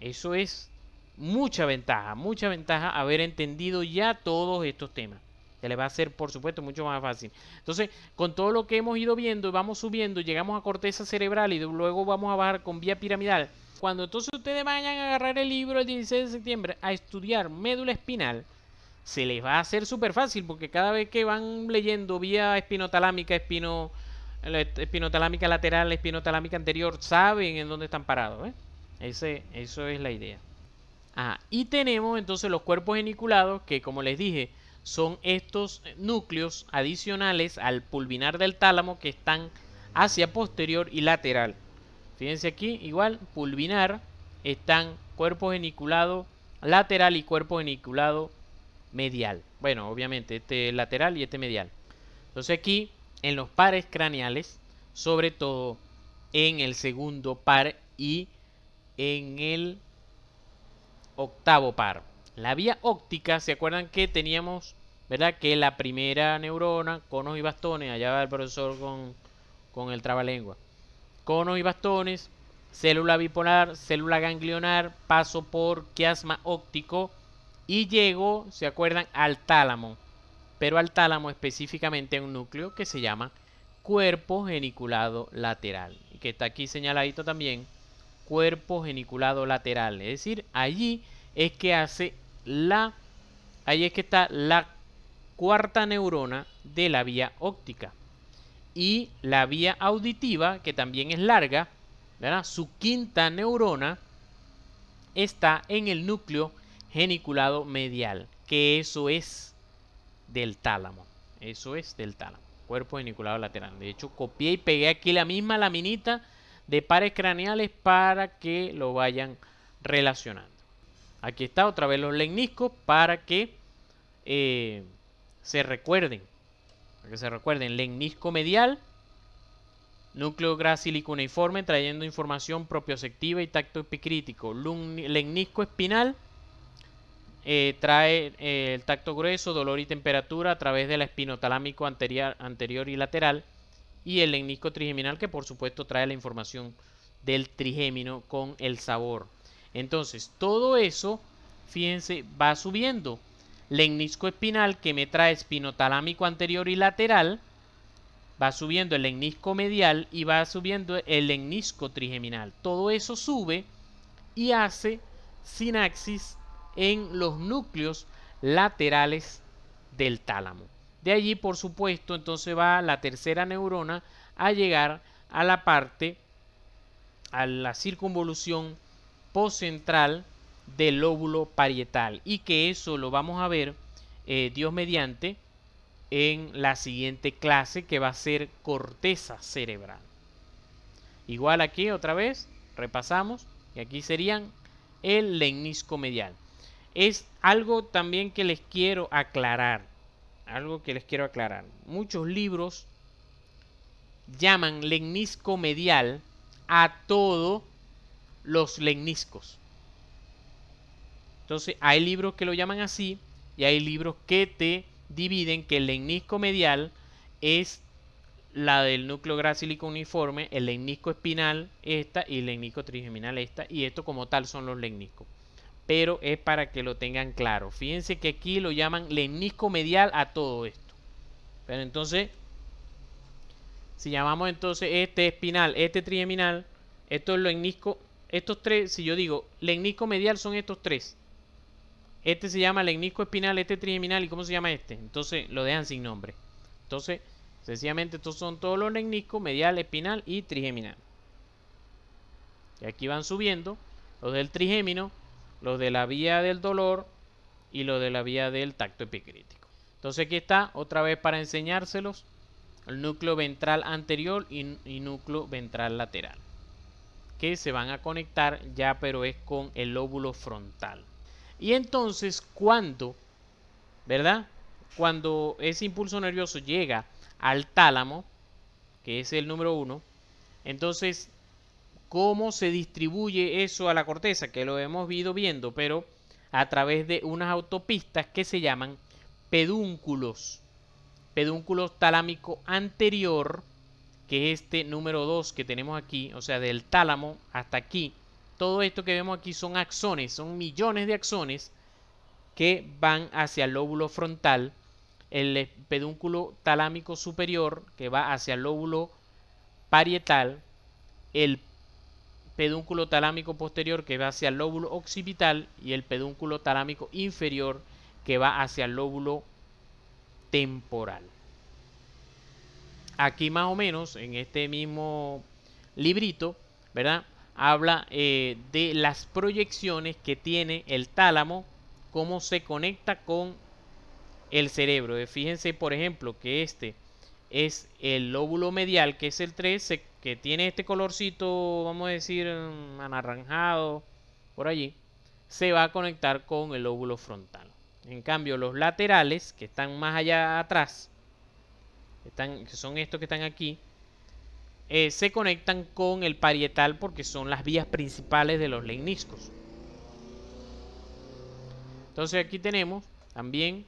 Eso es mucha ventaja haber entendido ya todos estos temas. Se les va a hacer, por supuesto, mucho más fácil. Entonces, con todo lo que hemos ido viendo, vamos subiendo, llegamos a corteza cerebral y luego vamos a bajar con vía piramidal. Cuando entonces ustedes vayan a agarrar el libro el 16 de septiembre a estudiar médula espinal, se les va a hacer súper fácil, porque cada vez que van leyendo vía espinotalámica, espinotalámica lateral, espinotalámica anterior, saben en dónde están parados, ¿eh? Eso es la idea. Y tenemos entonces los cuerpos geniculados, que como les dije, son estos núcleos adicionales al pulvinar del tálamo que están hacia posterior y lateral. Fíjense aquí, igual, pulvinar, están cuerpo geniculado lateral y cuerpo geniculado medial. Bueno, obviamente este lateral y este medial. Entonces aquí, en los pares craneales, sobre todo en el segundo par y en el octavo par. La vía óptica, ¿se acuerdan que teníamos, verdad, que la primera neurona, conos y bastones? Allá va el profesor con el trabalengua. Conos y bastones, célula bipolar, célula ganglionar, paso por quiasma óptico y llego, ¿se acuerdan?, al tálamo. Pero al tálamo específicamente a un núcleo que se llama cuerpo geniculado lateral, que está aquí señaladito también, cuerpo geniculado lateral, es decir, allí es que ahí es que está la cuarta neurona de la vía óptica. Y la vía auditiva, que también es larga, ¿verdad? Su quinta neurona está en el núcleo geniculado medial, que eso es del tálamo. Eso es del tálamo, cuerpo geniculado lateral. De hecho, copié y pegué aquí la misma laminita de pares craneales para que lo vayan relacionando. Aquí está otra vez los lemniscos para que se recuerden. Para que se recuerden, lemnisco medial, núcleo gracílico uniforme trayendo información propioceptiva y tacto epicrítico. Lemnisco espinal trae el tacto grueso, dolor y temperatura a través del espinotalámico anterior y lateral. Y el lemnisco trigeminal, que por supuesto trae la información del trigémino con el sabor. Entonces, todo eso, fíjense, va subiendo. Lemnisco espinal, que me trae espinotalámico anterior y lateral. Va subiendo el lemnisco medial y va subiendo el lemnisco trigeminal. Todo eso sube y hace sinapsis en los núcleos laterales del tálamo. De allí, por supuesto, entonces va la tercera neurona a llegar a la parte, a la circunvolución postcentral del lóbulo parietal. Y que eso lo vamos a ver, Dios mediante, en la siguiente clase, que va a ser corteza cerebral. Igual aquí otra vez, repasamos, y aquí serían el lemnisco medial. Es algo también que les quiero aclarar. Muchos libros llaman lemnisco medial a todos los lemniscos. Entonces hay libros que lo llaman así y hay libros que te dividen que el lemnisco medial es la del núcleo gracílico uniforme, el lemnisco espinal esta y el lemnisco trigeminal esta, y esto como tal son los lemniscos. Pero es para que lo tengan claro. Fíjense que aquí lo llaman lemnisco medial a todo esto. Pero entonces, si llamamos entonces este espinal, este trigeminal, esto es lemnisco, estos tres, si yo digo lemnisco medial son estos tres. Este se llama lemnisco espinal, este trigeminal, ¿y cómo se llama este? Entonces lo dejan sin nombre. Entonces, sencillamente estos son todos los lemniscos, medial, espinal y trigeminal. Y aquí van subiendo los del trigémino, los de la vía del dolor y los de la vía del tacto epicrítico. Entonces aquí está, otra vez para enseñárselos, el núcleo ventral anterior y núcleo ventral lateral, que se van a conectar ya, pero es con el lóbulo frontal. Y entonces ¿verdad? Cuando ese impulso nervioso llega al tálamo, que es el número 1, entonces, ¿cómo se distribuye eso a la corteza? Que lo hemos ido viendo, pero a través de unas autopistas que se llaman pedúnculos. Pedúnculo talámico anterior, que es este número 2 que tenemos aquí, o sea, del tálamo hasta aquí. Todo esto que vemos aquí son axones, son millones de axones que van hacia el lóbulo frontal. El pedúnculo talámico superior que va hacia el lóbulo parietal. El pedúnculo talámico posterior que va hacia el lóbulo occipital y el pedúnculo talámico inferior que va hacia el lóbulo temporal. Aquí más o menos en este mismo librito, ¿verdad? Habla de las proyecciones que tiene el tálamo, cómo se conecta con el cerebro. Fíjense, por ejemplo, que este es el lóbulo medial, que es el 3, que tiene este colorcito, vamos a decir, anaranjado, por allí, se va a conectar con el lóbulo frontal. En cambio, los laterales, que están más allá atrás, que son estos que están aquí, se conectan con el parietal porque son las vías principales de los lemniscos. Entonces aquí tenemos también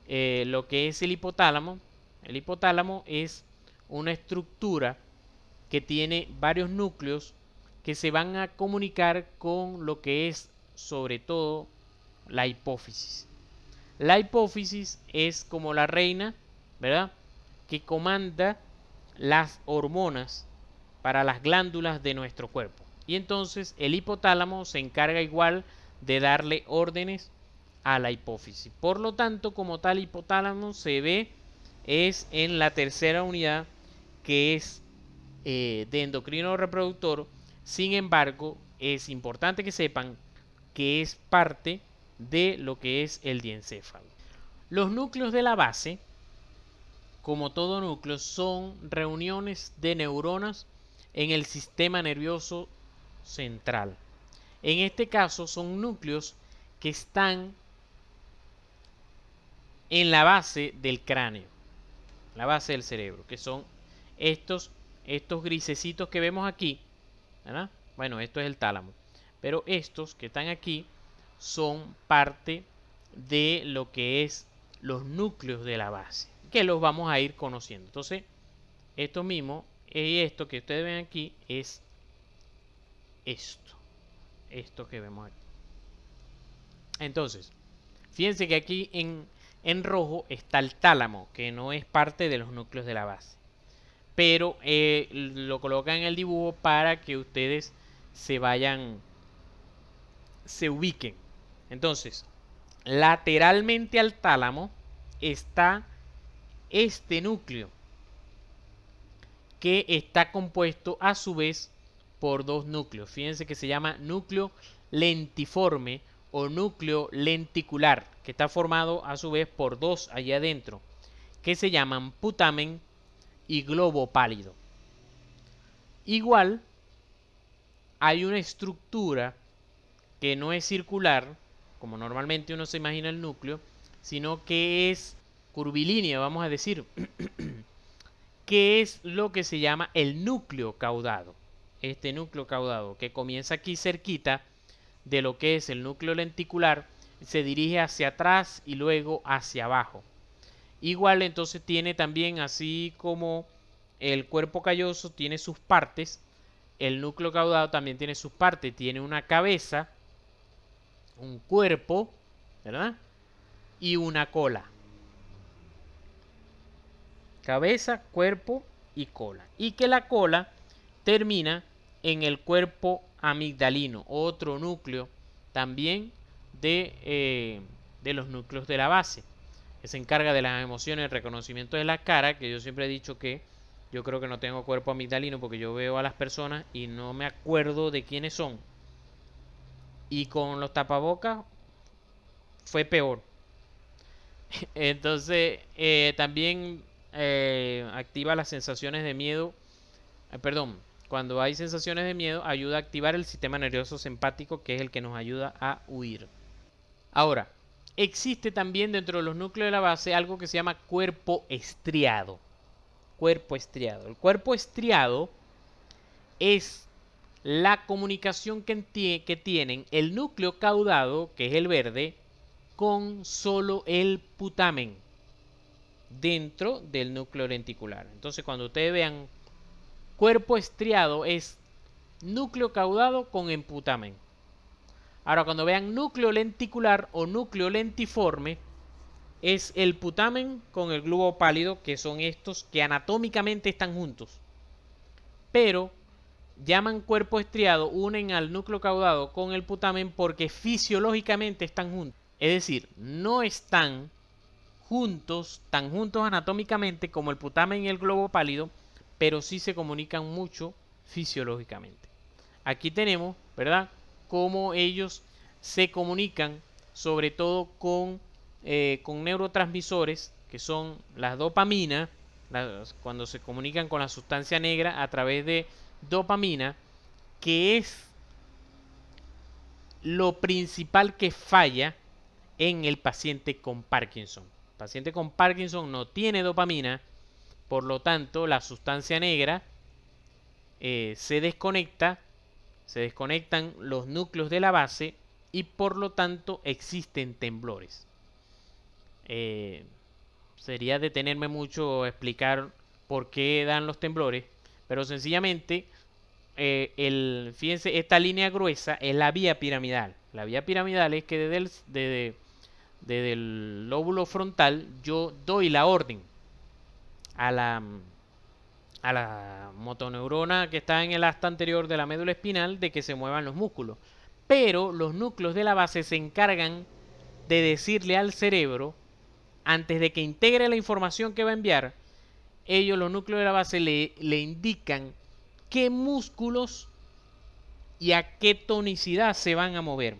lo que es el hipotálamo. El hipotálamo es una estructura que tiene varios núcleos que se van a comunicar con lo que es sobre todo la hipófisis. La hipófisis es como la reina, ¿verdad?, que comanda las hormonas para las glándulas de nuestro cuerpo. Y entonces el hipotálamo se encarga igual de darle órdenes a la hipófisis. Por lo tanto, como tal, hipotálamo se ve es en la tercera unidad, que es de endocrino reproductor. Sin embargo, es importante que sepan que es parte de lo que es el diencéfalo. Los núcleos de la base, como todo núcleo, son reuniones de neuronas en el sistema nervioso central. En este caso son núcleos que están en la base del cráneo, la base del cerebro, que son estos grisecitos que vemos aquí, ¿verdad? Bueno, esto es el tálamo, pero estos que están aquí son parte de lo que es los núcleos de la base, que los vamos a ir conociendo. Entonces, esto mismo y esto que ustedes ven aquí es esto que vemos aquí. Entonces, fíjense que aquí en rojo está el tálamo, que no es parte de los núcleos de la base, pero lo colocan en el dibujo para que ustedes se ubiquen. Entonces, lateralmente al tálamo está este núcleo, que está compuesto a su vez por dos núcleos. Fíjense que se llama núcleo lentiforme o núcleo lenticular, que está formado a su vez por dos allá adentro, que se llaman putamen y globo pálido. Igual hay una estructura que no es circular, como normalmente uno se imagina el núcleo, sino que es curvilínea, vamos a decir, que es lo que se llama el núcleo caudado. Este núcleo caudado que comienza aquí cerquita de lo que es el núcleo lenticular, se dirige hacia atrás y luego hacia abajo. Igual entonces tiene también, así como el cuerpo calloso tiene sus partes, el núcleo caudado también tiene sus partes. Tiene una cabeza, un cuerpo, ¿verdad? Y una cola. Cabeza, cuerpo y cola. Y que la cola termina en el cuerpo amigdalino, otro núcleo también de los núcleos de la base, que se encarga de las emociones, el reconocimiento de la cara, que yo siempre he dicho que yo creo que no tengo cuerpo amigdalino porque yo veo a las personas y no me acuerdo de quiénes son. Y con los tapabocas fue peor. Entonces también activa las sensaciones de miedo. Perdón, cuando hay sensaciones de miedo ayuda a activar el sistema nervioso simpático, que es el que nos ayuda a huir. Ahora, existe también dentro de los núcleos de la base algo que se llama cuerpo estriado. Cuerpo estriado. El cuerpo estriado es la comunicación que tienen el núcleo caudado, que es el verde, con solo el putamen dentro del núcleo lenticular. Entonces, cuando ustedes vean cuerpo estriado, es núcleo caudado con el putamen. Ahora, cuando vean núcleo lenticular o núcleo lentiforme, es el putamen con el globo pálido, que son estos que anatómicamente están juntos, pero llaman cuerpo estriado, unen al núcleo caudado con el putamen porque fisiológicamente están juntos. Es decir, no están juntos, tan juntos anatómicamente como el putamen y el globo pálido, pero sí se comunican mucho fisiológicamente. Aquí tenemos, ¿verdad?, cómo ellos se comunican, sobre todo con neurotransmisores, que son las dopaminas, cuando se comunican con la sustancia negra a través de dopamina, que es lo principal que falla en el paciente con Parkinson. El paciente con Parkinson no tiene dopamina, por lo tanto la sustancia negra se desconecta, se desconectan los núcleos de la base y por lo tanto existen temblores. Sería detenerme mucho a explicar por qué dan los temblores, pero sencillamente fíjense, esta línea gruesa es la vía piramidal. La vía piramidal es que desde el lóbulo frontal yo doy la orden a a la motoneurona que está en el asta anterior de la médula espinal de que se muevan los músculos. Pero los núcleos de la base se encargan de decirle al cerebro, antes de que integre la información que va a enviar, ellos, los núcleos de la base, le indican qué músculos y a qué tonicidad se van a mover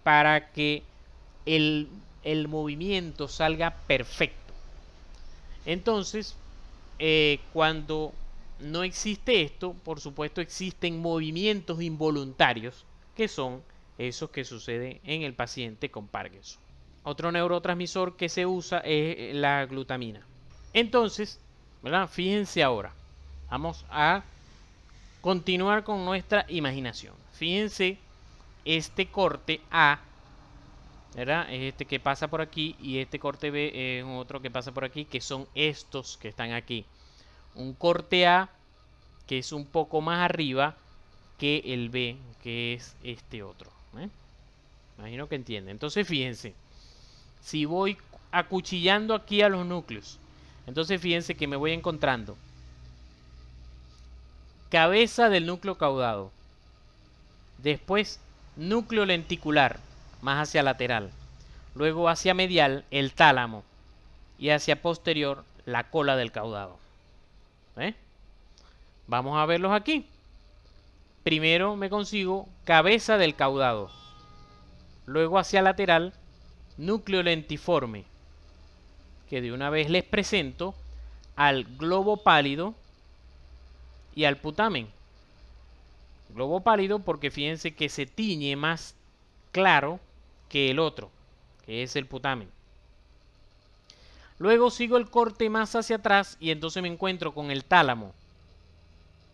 para que el movimiento salga perfecto. Entonces, cuando no existe esto, por supuesto existen movimientos involuntarios, que son esos que suceden en el paciente con Parkinson. Otro neurotransmisor que se usa es la glutamina. Entonces, ¿verdad? Fíjense ahora, vamos a continuar con nuestra imaginación. Fíjense este corte A, ¿verdad? Es este que pasa por aquí, y este corte B es otro que pasa por aquí, que son estos que están aquí. Un corte A que es un poco más arriba que el B, que es este otro. Imagino que entienden. Entonces fíjense, si voy acuchillando aquí a los núcleos, entonces fíjense que me voy encontrando cabeza del núcleo caudado, después núcleo lenticular, más hacia lateral, luego hacia medial el tálamo y hacia posterior la cola del caudado. Vamos a verlos aquí. Primero me consigo cabeza del caudado, luego hacia lateral núcleo lentiforme, que de una vez les presento al globo pálido y al putamen. Globo pálido porque fíjense que se tiñe más claro que el otro, que es el putamen. Luego sigo el corte más hacia atrás y entonces me encuentro con el tálamo.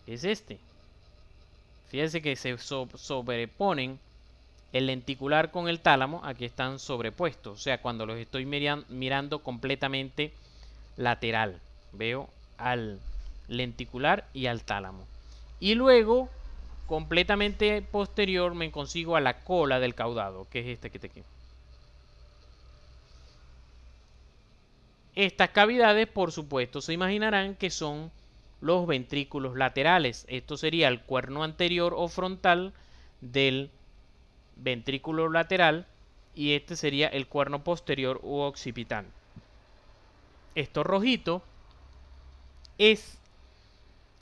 Es este. Fíjense que se sobreponen el lenticular con el tálamo. Aquí están sobrepuestos. O sea, cuando los estoy mirando completamente lateral, veo al lenticular y al tálamo. Y luego, completamente posterior, me consigo a la cola del caudado, que es este que está aquí. Estas cavidades, por supuesto, se imaginarán que son los ventrículos laterales. Esto sería el cuerno anterior o frontal del ventrículo lateral y este sería el cuerno posterior u occipital. Esto rojito es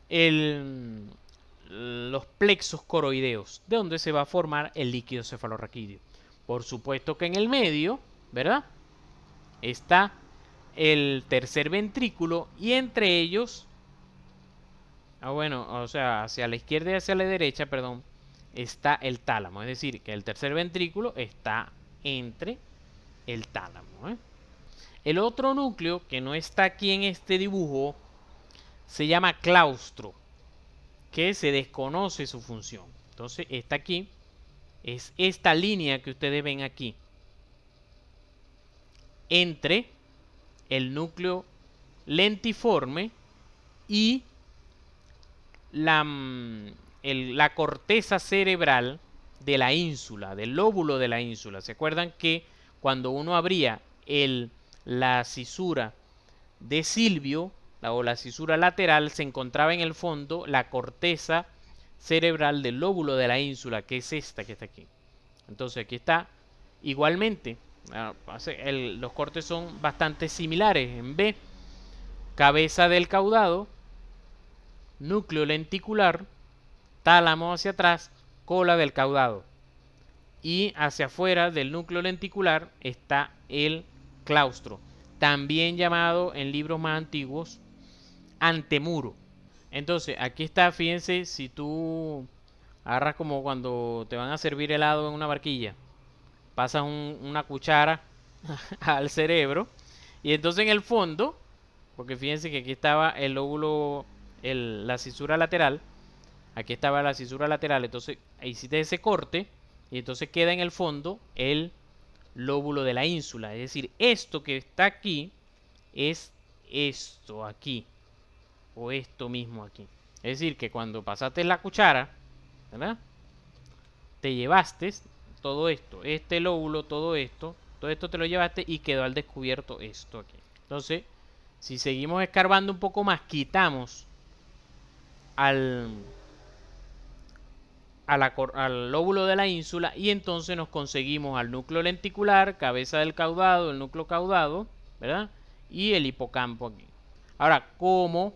los plexos coroideos, de donde se va a formar el líquido cefalorraquídeo. Por supuesto que en el medio, ¿verdad?, está el tercer ventrículo y entre ellos, o sea, hacia la izquierda y hacia la derecha, perdón, está el tálamo. Es decir, que el tercer ventrículo está entre el tálamo. El otro núcleo que no está aquí en este dibujo se llama claustro, que se desconoce su función. Entonces, esta aquí es esta línea que ustedes ven aquí entre el núcleo lentiforme y la corteza cerebral de la ínsula, del lóbulo de la ínsula. ¿Se acuerdan que cuando uno abría la cisura de Silvio o la cisura lateral, se encontraba en el fondo la corteza cerebral del lóbulo de la ínsula, que es esta que está aquí? Entonces aquí está igualmente. Los cortes son bastante similares. En B, cabeza del caudado, núcleo lenticular, tálamo hacia atrás, cola del caudado. Y hacia afuera del núcleo lenticular está el claustro, también llamado en libros más antiguos antemuro. Entonces aquí está, fíjense, si tú agarras como cuando te van a servir helado en una barquilla, pasas una cuchara al cerebro y entonces en el fondo, porque fíjense que aquí estaba el lóbulo, la cisura lateral, aquí estaba la cisura lateral, entonces hiciste ese corte y entonces queda en el fondo el lóbulo de la ínsula. Es decir, esto que está aquí es esto aquí, o esto mismo aquí. Es decir, que cuando pasaste la cuchara, ¿verdad?, te llevaste todo esto, este lóbulo, todo esto te lo llevaste y quedó al descubierto esto aquí. Entonces, si seguimos escarbando un poco más, quitamos al al lóbulo de la ínsula, y entonces nos conseguimos al núcleo lenticular, cabeza del caudado, el núcleo caudado, ¿verdad? Y el hipocampo aquí. Ahora, como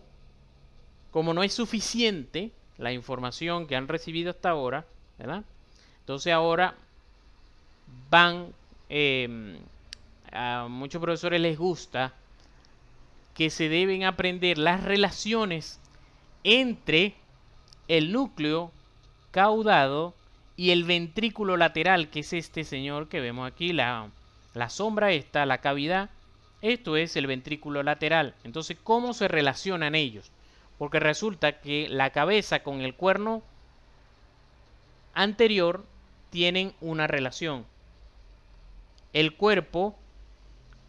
no es suficiente la información que han recibido hasta ahora, ¿verdad? Entonces ahora van, a muchos profesores les gusta que se deben aprender las relaciones entre el núcleo caudado y el ventrículo lateral, que es este señor que vemos aquí, la sombra esta, la cavidad. Esto es el ventrículo lateral. Entonces, ¿cómo se relacionan ellos? Porque resulta que la cabeza con el cuerno anterior tienen una relación. El cuerpo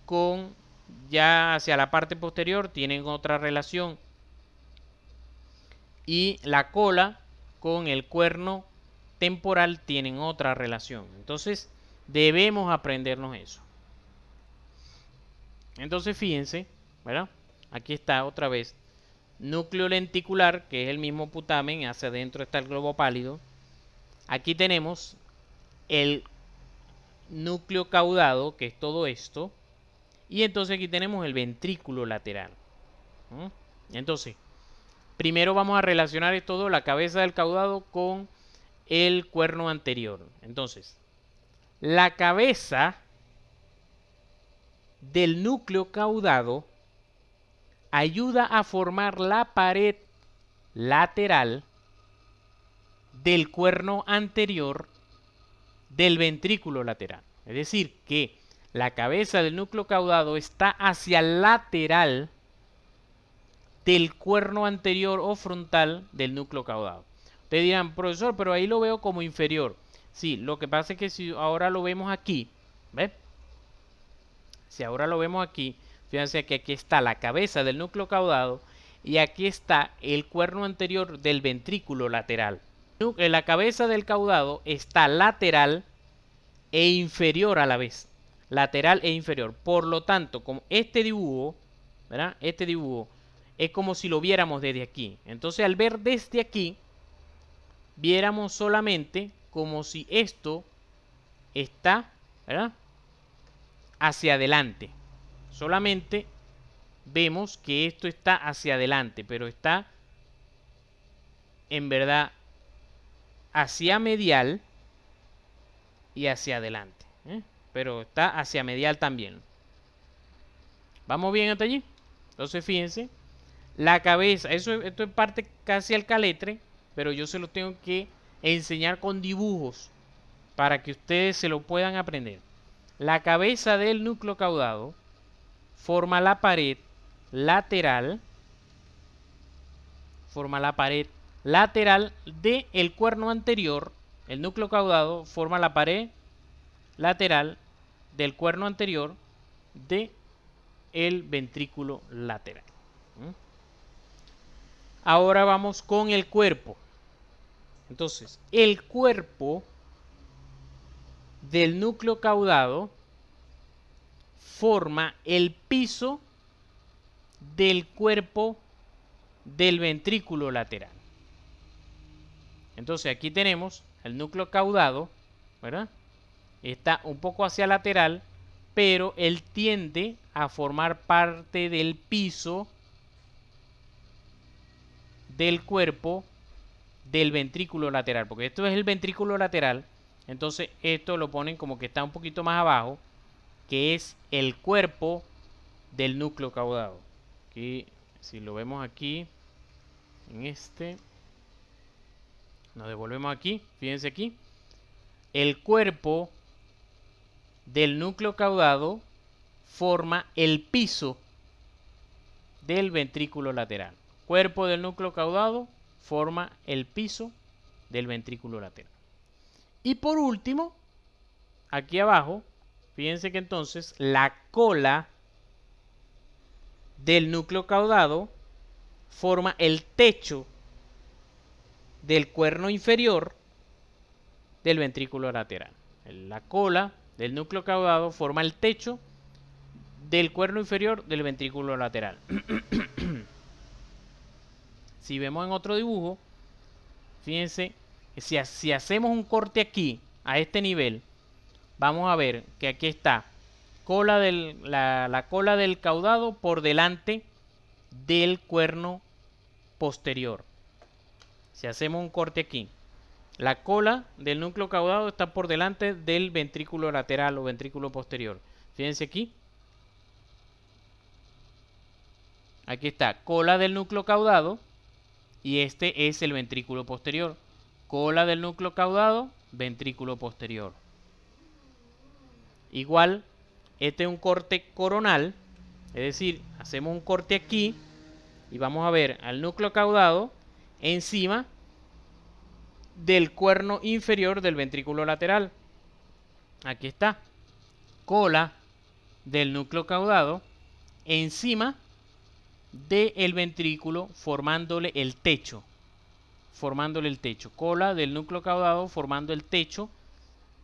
con ya hacia la parte posterior tienen otra relación. Y la cola con el cuerno temporal tienen otra relación. Entonces debemos aprendernos eso. Entonces fíjense, ¿verdad? Aquí está otra vez. Núcleo lenticular, que es el mismo putamen, hacia adentro está el globo pálido. Aquí tenemos el núcleo caudado, que es todo esto. Y entonces aquí tenemos el ventrículo lateral. Entonces, primero vamos a relacionar esto todo, la cabeza del caudado con el cuerno anterior. Entonces, la cabeza del núcleo caudado ayuda a formar la pared lateral del cuerno anterior del ventrículo lateral. Es decir, que la cabeza del núcleo caudado está hacia el lateral del cuerno anterior o frontal del núcleo caudado. Ustedes dirán, profesor, pero ahí lo veo como inferior. Sí, lo que pasa es que si ahora lo vemos aquí, ¿ves? Si ahora lo vemos aquí, fíjense que aquí está la cabeza del núcleo caudado y aquí está el cuerno anterior del ventrículo lateral. La cabeza del caudado está lateral e inferior a la vez. Lateral e inferior. Por lo tanto, como este dibujo, ¿verdad? Este dibujo es como si lo viéramos desde aquí. Entonces, al ver desde aquí, viéramos solamente como si esto está, ¿verdad?, hacia adelante. Solamente vemos que esto está hacia adelante, pero está en verdad hacia medial y hacia adelante, pero está hacia medial también. ¿Vamos bien hasta allí? Entonces fíjense, la cabeza, esto es parte casi al caletre, pero yo se lo tengo que enseñar con dibujos para que ustedes se lo puedan aprender. La cabeza del núcleo caudado forma la pared lateral, del cuerno anterior. El núcleo caudado forma la pared lateral del cuerno anterior de el ventrículo lateral. Ahora vamos con el cuerpo. Entonces, el cuerpo del núcleo caudado forma el piso del cuerpo del ventrículo lateral. Entonces aquí tenemos el núcleo caudado, ¿verdad? Está un poco hacia lateral, pero él tiende a formar parte del piso del cuerpo del ventrículo lateral, porque esto es el ventrículo lateral. Entonces esto lo ponen como que está un poquito más abajo, que es el cuerpo del núcleo caudado. Aquí, si lo vemos aquí, en este, nos devolvemos aquí, fíjense aquí, el cuerpo del núcleo caudado forma el piso del ventrículo lateral. Cuerpo del núcleo caudado forma el piso del ventrículo lateral. Y por último, aquí abajo, fíjense que entonces la cola del núcleo caudado forma el techo del cuerno inferior del ventrículo lateral. La cola del núcleo caudado forma el techo del cuerno inferior del ventrículo lateral. Si vemos en otro dibujo, fíjense, si hacemos un corte aquí, a este nivel, vamos a ver que aquí está la cola del caudado por delante del cuerno posterior. Si hacemos un corte aquí, la cola del núcleo caudado está por delante del ventrículo lateral o ventrículo posterior. Fíjense aquí. Aquí está cola del núcleo caudado y este es el ventrículo posterior. Cola del núcleo caudado, ventrículo posterior. Igual, este es un corte coronal, es decir, hacemos un corte aquí y vamos a ver al núcleo caudado encima del cuerno inferior del ventrículo lateral. Aquí está, cola del núcleo caudado encima del ventrículo formándole el techo. Cola del núcleo caudado formando el techo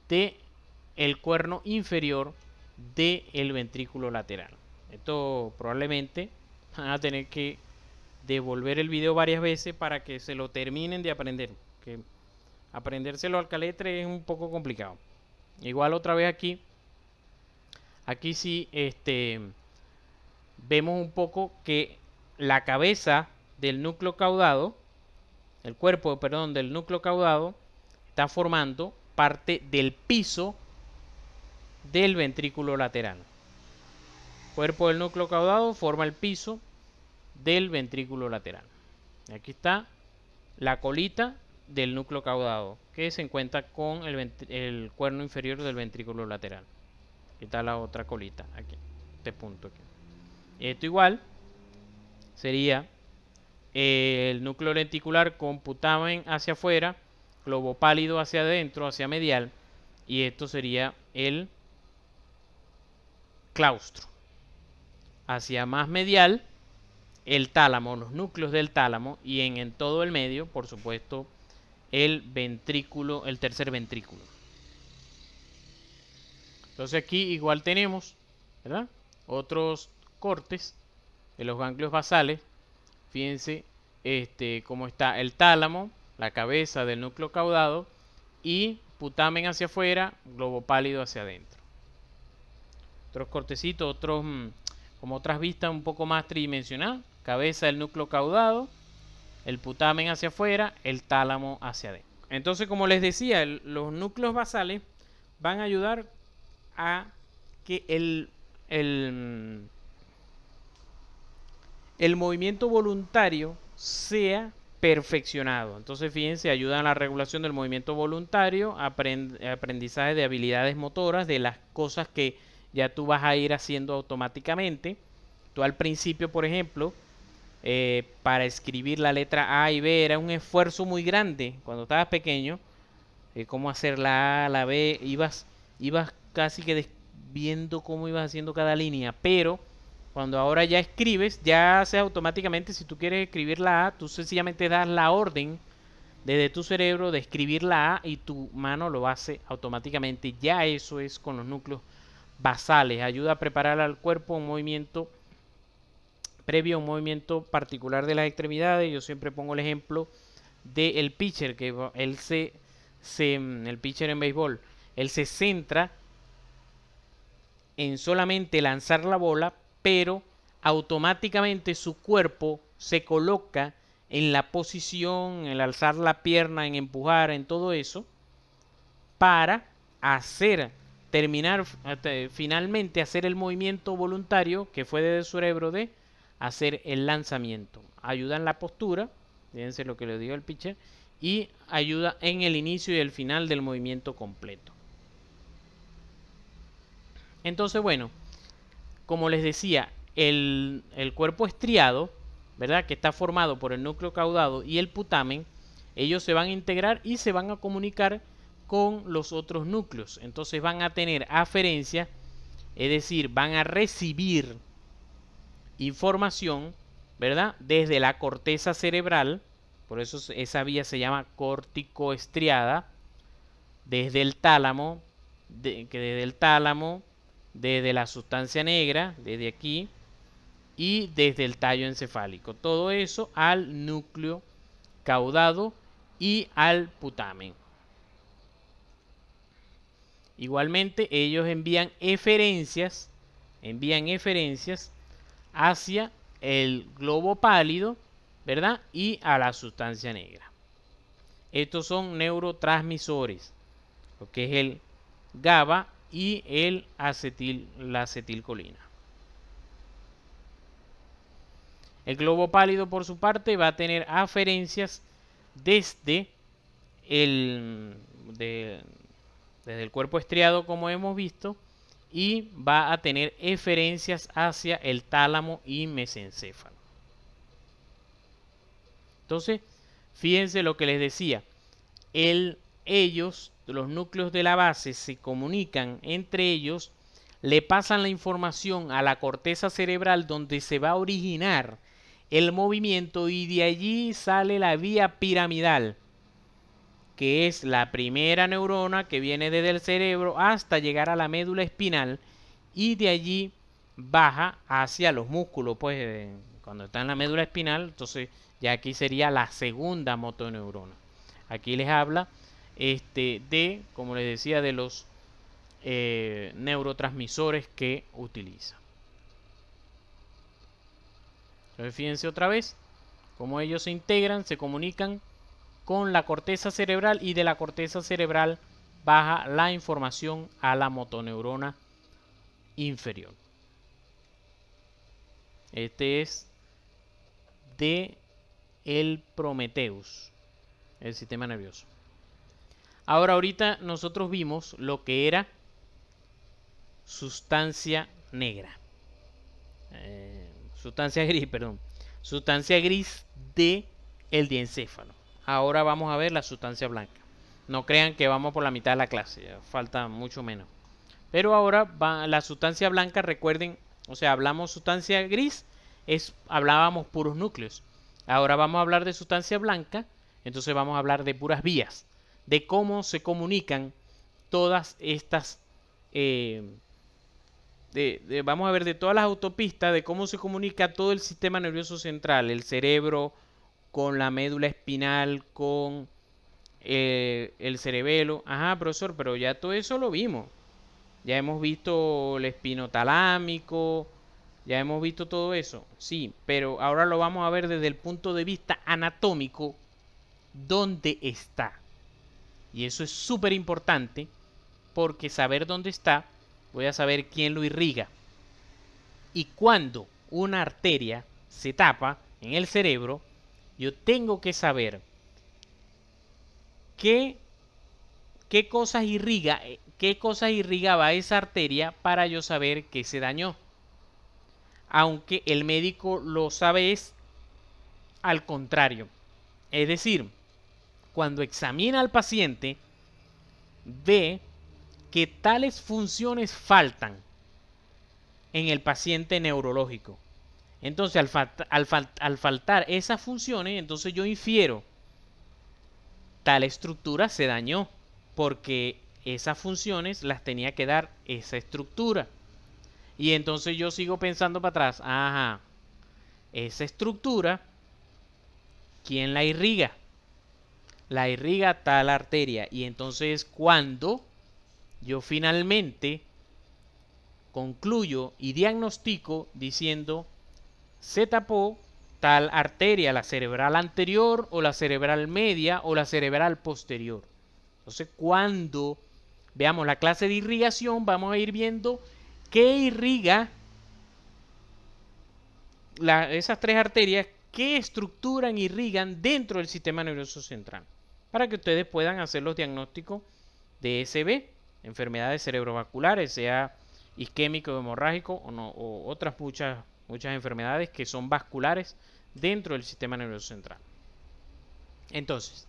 del cuerno inferior del ventrículo lateral. Esto probablemente van a tener que devolver el video varias veces para que se lo terminen de aprender, que aprendérselo al caletre es un poco complicado. Igual otra vez aquí sí vemos un poco que la cabeza del núcleo caudado, el cuerpo, perdón, del núcleo caudado está formando parte del piso del ventrículo lateral. Cuerpo del núcleo caudado forma el piso del ventrículo lateral. Aquí está la colita del núcleo caudado que se encuentra con el cuerno inferior del ventrículo lateral. Aquí está la otra colita, aquí, este punto aquí. Esto igual sería el núcleo lenticular con putamen hacia afuera, globo pálido hacia adentro, hacia medial, y esto sería el claustro. Hacia más medial, el tálamo, los núcleos del tálamo, y en todo el medio, por supuesto, el ventrículo, el tercer ventrículo. Entonces aquí igual tenemos, ¿verdad?, otros cortes de los ganglios basales. Fíjense cómo está el tálamo, la cabeza del núcleo caudado y putamen hacia afuera, globo pálido hacia adentro. Otros cortecitos, como otras vistas un poco más tridimensional. Cabeza del núcleo caudado, el putamen hacia afuera, el tálamo hacia adentro. Entonces, como les decía, los núcleos basales van a ayudar a que el movimiento voluntario sea perfeccionado. Entonces, fíjense, ayudan a la regulación del movimiento voluntario, aprendizaje de habilidades motoras, de las cosas que ya tú vas a ir haciendo automáticamente. Tú al principio, por ejemplo, para escribir la letra A y B era un esfuerzo muy grande cuando estabas pequeño. Cómo hacer la A, la B, ibas casi que viendo cómo ibas haciendo cada línea, pero cuando ahora ya escribes, ya hace automáticamente. Si tú quieres escribir la A, tú sencillamente das la orden desde tu cerebro de escribir la A y tu mano lo hace automáticamente. Ya eso es con los núcleos basales. Ayuda a preparar al cuerpo un movimiento previo a un movimiento particular de las extremidades. Yo siempre pongo el ejemplo del pitcher, que él el pitcher en béisbol, él se centra en solamente lanzar la bola, pero automáticamente su cuerpo se coloca en la posición, en alzar la pierna, en empujar, en todo eso, para finalmente hacer el movimiento voluntario que fue desde su cerebro de hacer el lanzamiento. Ayuda en la postura, fíjense lo que le digo al pitcher, y ayuda en el inicio y el final del movimiento completo. Entonces, bueno, como les decía, el cuerpo estriado, ¿verdad?, que está formado por el núcleo caudado y el putamen, ellos se van a integrar y se van a comunicar con los otros núcleos. Entonces van a tener aferencia, es decir, van a recibir información, ¿verdad?, desde la corteza cerebral. Por eso esa vía se llama corticoestriada, desde el tálamo, desde la sustancia negra, desde aquí, y desde el tallo encefálico. Todo eso al núcleo caudado y al putamen. Igualmente ellos envían eferencias hacia el globo pálido, ¿verdad? Y a la sustancia negra. Estos son neurotransmisores, lo que es el GABA y la acetilcolina. El globo pálido, por su parte, va a tener aferencias desde desde el cuerpo estriado, como hemos visto, y va a tener eferencias hacia el tálamo y mesencéfalo. Entonces, fíjense lo que les decía. Los núcleos de la base, se comunican entre ellos, le pasan la información a la corteza cerebral donde se va a originar el movimiento y de allí sale la vía piramidal, que es la primera neurona que viene desde el cerebro hasta llegar a la médula espinal y de allí baja hacia los músculos. Pues cuando está en la médula espinal, entonces ya aquí sería la segunda motoneurona. Aquí les habla como les decía, de los neurotransmisores que utiliza. Entonces fíjense otra vez cómo ellos se integran, se comunican con la corteza cerebral y de la corteza cerebral baja la información a la motoneurona inferior. Este es de el Prometheus, el sistema nervioso. Ahorita nosotros vimos lo que era sustancia negra. Sustancia gris de el diencéfalo. Ahora vamos a ver la sustancia blanca. No crean que vamos por la mitad de la clase, ya falta mucho menos. Pero ahora va la sustancia blanca, recuerden, o sea, hablamos sustancia gris, hablábamos puros núcleos. Ahora vamos a hablar de sustancia blanca, entonces vamos a hablar de puras vías, de cómo se comunican todas estas vamos a ver de todas las autopistas, de cómo se comunica todo el sistema nervioso central, el cerebro con la médula espinal, con el cerebelo. Ajá, profesor, pero ya todo eso lo vimos. Ya hemos visto el espinotalámico, ya hemos visto todo eso. Sí, pero ahora lo vamos a ver desde el punto de vista anatómico, dónde está. Y eso es súper importante, porque saber dónde está, voy a saber quién lo irriga. Y cuando una arteria se tapa en el cerebro, yo tengo que saber qué cosas irrigaba esa arteria para yo saber que se dañó. Aunque el médico lo sabe es al contrario. Es decir, cuando examina al paciente, ve que tales funciones faltan en el paciente neurológico. Entonces, al faltar esas funciones, entonces yo infiero, tal estructura se dañó, porque esas funciones las tenía que dar esa estructura. Y entonces yo sigo pensando para atrás, ajá, esa estructura, ¿quién la irriga? La irriga tal arteria. Y entonces cuando yo finalmente concluyo y diagnostico diciendo, se tapó tal arteria, la cerebral anterior o la cerebral media o la cerebral posterior. Entonces, cuando veamos la clase de irrigación, vamos a ir viendo qué irriga esas tres arterias, qué estructuran, irrigan dentro del sistema nervioso central, para que ustedes puedan hacer los diagnósticos de SB, enfermedades cerebrovasculares, sea isquémico o hemorrágico o otras muchas enfermedades que son vasculares dentro del sistema nervioso central. Entonces,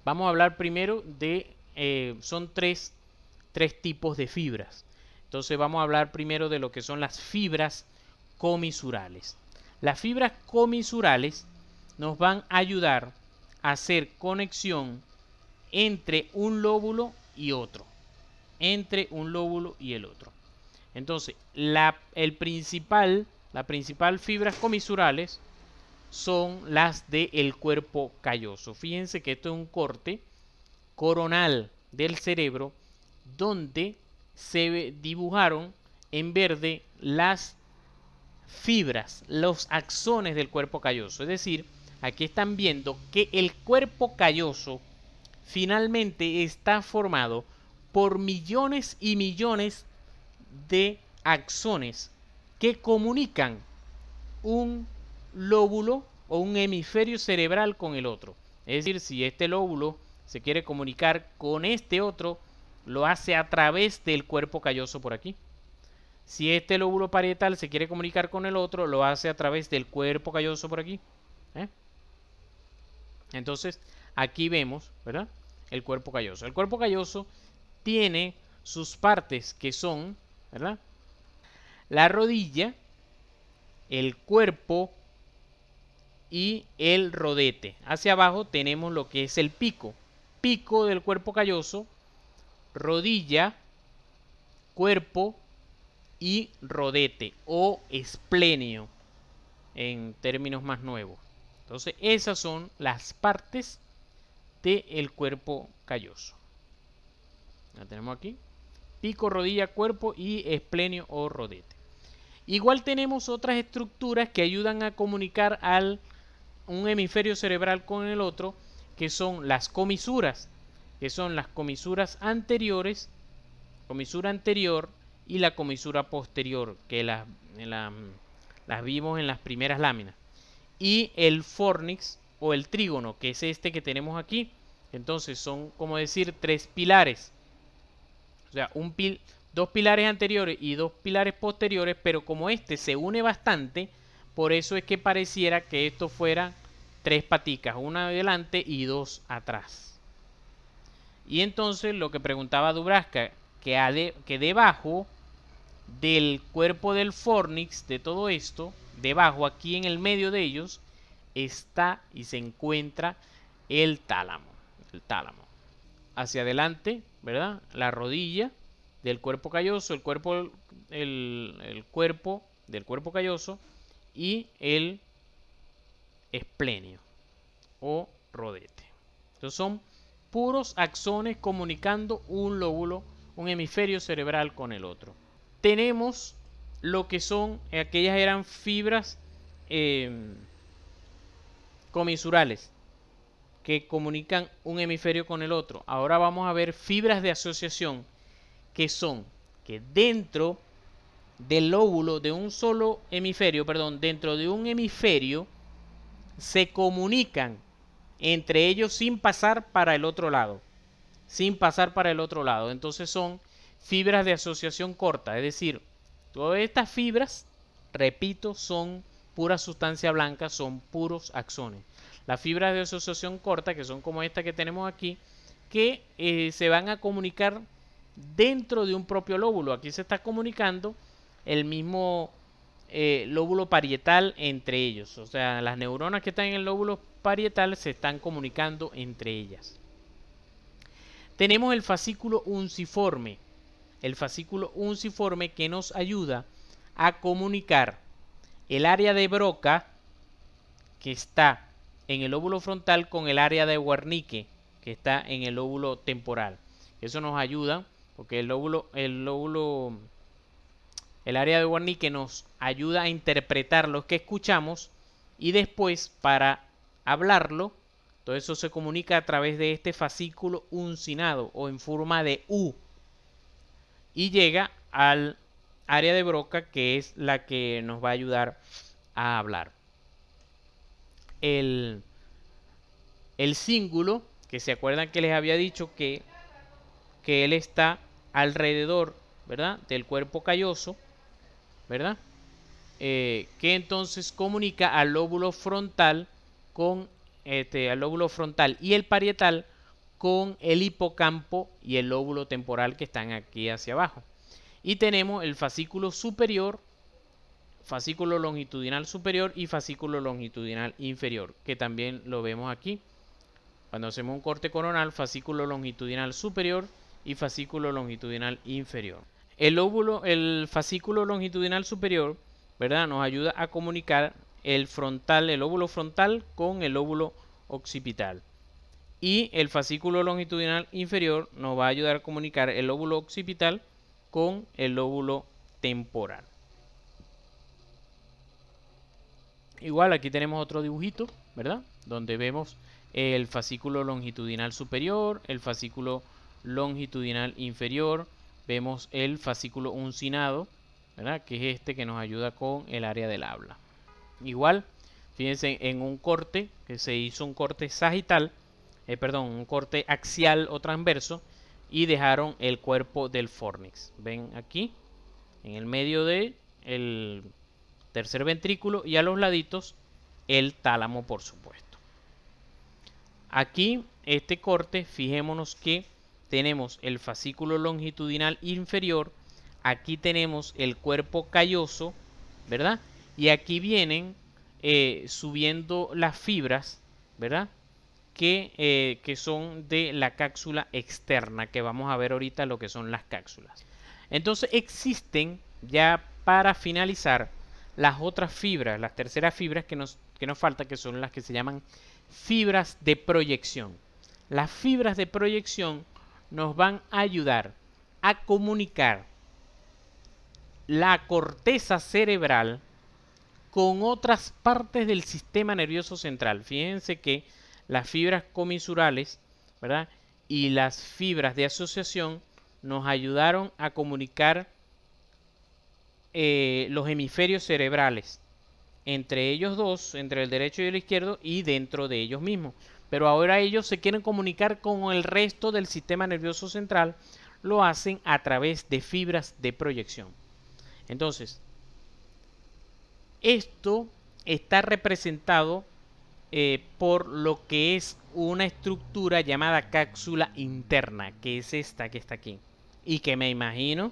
vamos a hablar primero son tres tipos de fibras. Entonces vamos a hablar primero de lo que son las fibras comisurales. Las fibras comisurales nos van a ayudar a hacer conexión entre un lóbulo y otro. Entre un lóbulo y el otro. Entonces, el principal las principales fibras comisurales son las del cuerpo calloso. Fíjense que esto es un corte coronal del cerebro donde se dibujaron en verde las fibras, los axones del cuerpo calloso. Es decir, aquí están viendo que el cuerpo calloso finalmente está formado por millones y millones de axones que comunican un lóbulo o un hemisferio cerebral con el otro. Es decir, si este lóbulo se quiere comunicar con este otro, lo hace a través del cuerpo calloso por aquí. Si este lóbulo parietal se quiere comunicar con el otro, lo hace a través del cuerpo calloso por aquí. Entonces, aquí vemos, ¿verdad? El cuerpo calloso. El cuerpo calloso tiene sus partes que son, ¿verdad? La rodilla, el cuerpo y el rodete. Hacia abajo tenemos lo que es el pico. Pico del cuerpo calloso, rodilla, cuerpo y rodete o esplenio en términos más nuevos. Entonces esas son las partes del cuerpo calloso. La tenemos aquí. Pico, rodilla, cuerpo y esplenio o rodete. Igual tenemos otras estructuras que ayudan a comunicar un hemisferio cerebral con el otro, que son las comisuras, que son las comisuras anteriores, comisura anterior y la comisura posterior, que las vimos en las primeras láminas. Y el fornix o el trígono, que es este que tenemos aquí. Entonces son, como decir, tres pilares. O sea, dos pilares anteriores y dos pilares posteriores, pero como este se une bastante, por eso es que pareciera que esto fuera tres paticas, una adelante y dos atrás. Y entonces lo que preguntaba Dubraska, que debajo del cuerpo del fornix, de todo esto, debajo, aquí en el medio de ellos, está y se encuentra el tálamo. El tálamo. Hacia adelante, ¿verdad? La rodilla del cuerpo calloso, el cuerpo del cuerpo calloso y el esplenio o rodete. Entonces son puros axones comunicando un lóbulo, un hemisferio cerebral con el otro. Tenemos lo que son, aquellas eran fibras comisurales que comunican un hemisferio con el otro. Ahora vamos a ver fibras de asociación, que son que dentro del lóbulo de un solo hemisferio, dentro de un hemisferio se comunican entre ellos sin pasar para el otro lado. Entonces son fibras de asociación corta, es decir, todas estas fibras, repito, son pura sustancia blanca, son puros axones. Las fibras de asociación corta, que son como esta que tenemos aquí, que se van a comunicar dentro de un propio lóbulo. Aquí se está comunicando el mismo lóbulo parietal entre ellos. O sea, las neuronas que están en el lóbulo parietal se están comunicando entre ellas. Tenemos el fascículo unciforme. El fascículo unciforme que nos ayuda a comunicar el área de Broca, que está en el lóbulo frontal, con el área de Wernicke, que está en el lóbulo temporal. Eso nos ayuda porque el área de Wernicke nos ayuda a interpretar lo que escuchamos y después para hablarlo, todo eso se comunica a través de este fascículo uncinado o en forma de U y llega al área de Broca, que es la que nos va a ayudar a hablar. El cíngulo, que se acuerdan que les había dicho que él está alrededor, ¿verdad?, del cuerpo calloso, ¿verdad? Que entonces comunica al lóbulo frontal al lóbulo frontal y el parietal con el hipocampo y el lóbulo temporal que están aquí hacia abajo. Y tenemos el fascículo superior, fascículo longitudinal superior y fascículo longitudinal inferior, que también lo vemos aquí. Cuando hacemos un corte coronal, fascículo longitudinal superior y fascículo longitudinal inferior. El fascículo longitudinal superior ¿verdad? Nos ayuda a comunicar el frontal, el lóbulo frontal con el lóbulo occipital. Y el fascículo longitudinal inferior nos va a ayudar a comunicar el lóbulo occipital con el lóbulo temporal. Igual aquí tenemos otro dibujito, ¿verdad? Donde vemos el fascículo longitudinal superior, el fascículo longitudinal inferior, vemos el fascículo uncinado, ¿verdad? Que es este que nos ayuda con el área del habla. Igual, fíjense en un corte que se hizo un corte sagital, un corte axial o transverso y dejaron el cuerpo del fornix. Ven aquí, en el medio de el tercer ventrículo y a los laditos el tálamo, por supuesto. Aquí este corte, fijémonos que tenemos el fascículo longitudinal inferior, aquí tenemos el cuerpo calloso, ¿verdad? Y aquí vienen subiendo las fibras, ¿verdad? Que son de la cápsula externa, que vamos a ver ahorita lo que son las cápsulas. Entonces existen, ya para finalizar, las otras fibras, las terceras fibras que nos falta, que son las que se llaman fibras de proyección. Las fibras de proyección nos van a ayudar a comunicar la corteza cerebral con otras partes del sistema nervioso central. Fíjense que las fibras comisurales, ¿verdad? Y las fibras de asociación nos ayudaron a comunicar los hemisferios cerebrales entre ellos dos, entre el derecho y el izquierdo, y dentro de ellos mismos. Pero ahora ellos se quieren comunicar con el resto del sistema nervioso central, lo hacen a través de fibras de proyección. Entonces, esto está representado por lo que es una estructura llamada cápsula interna, que es esta que está aquí, y que me imagino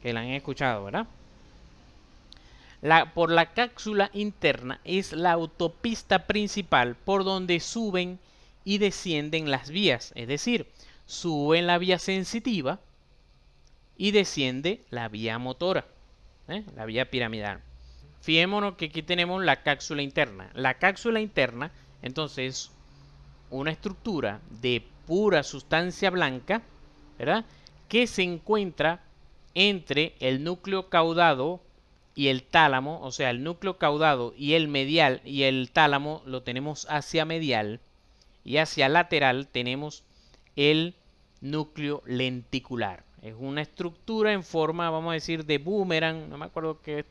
que la han escuchado, ¿verdad? Por la cápsula interna es la autopista principal por donde suben y descienden las vías, es decir, suben la vía sensitiva y desciende la vía motora, la vía piramidal. Fijémonos que aquí tenemos la cápsula interna. La cápsula interna, entonces, es una estructura de pura sustancia blanca, ¿verdad? Que se encuentra entre el núcleo caudado y el tálamo, o sea, el núcleo caudado y el medial, y el tálamo lo tenemos hacia medial, y hacia lateral tenemos el núcleo lenticular. Es una estructura en forma, vamos a decir, de boomerang, no me acuerdo qué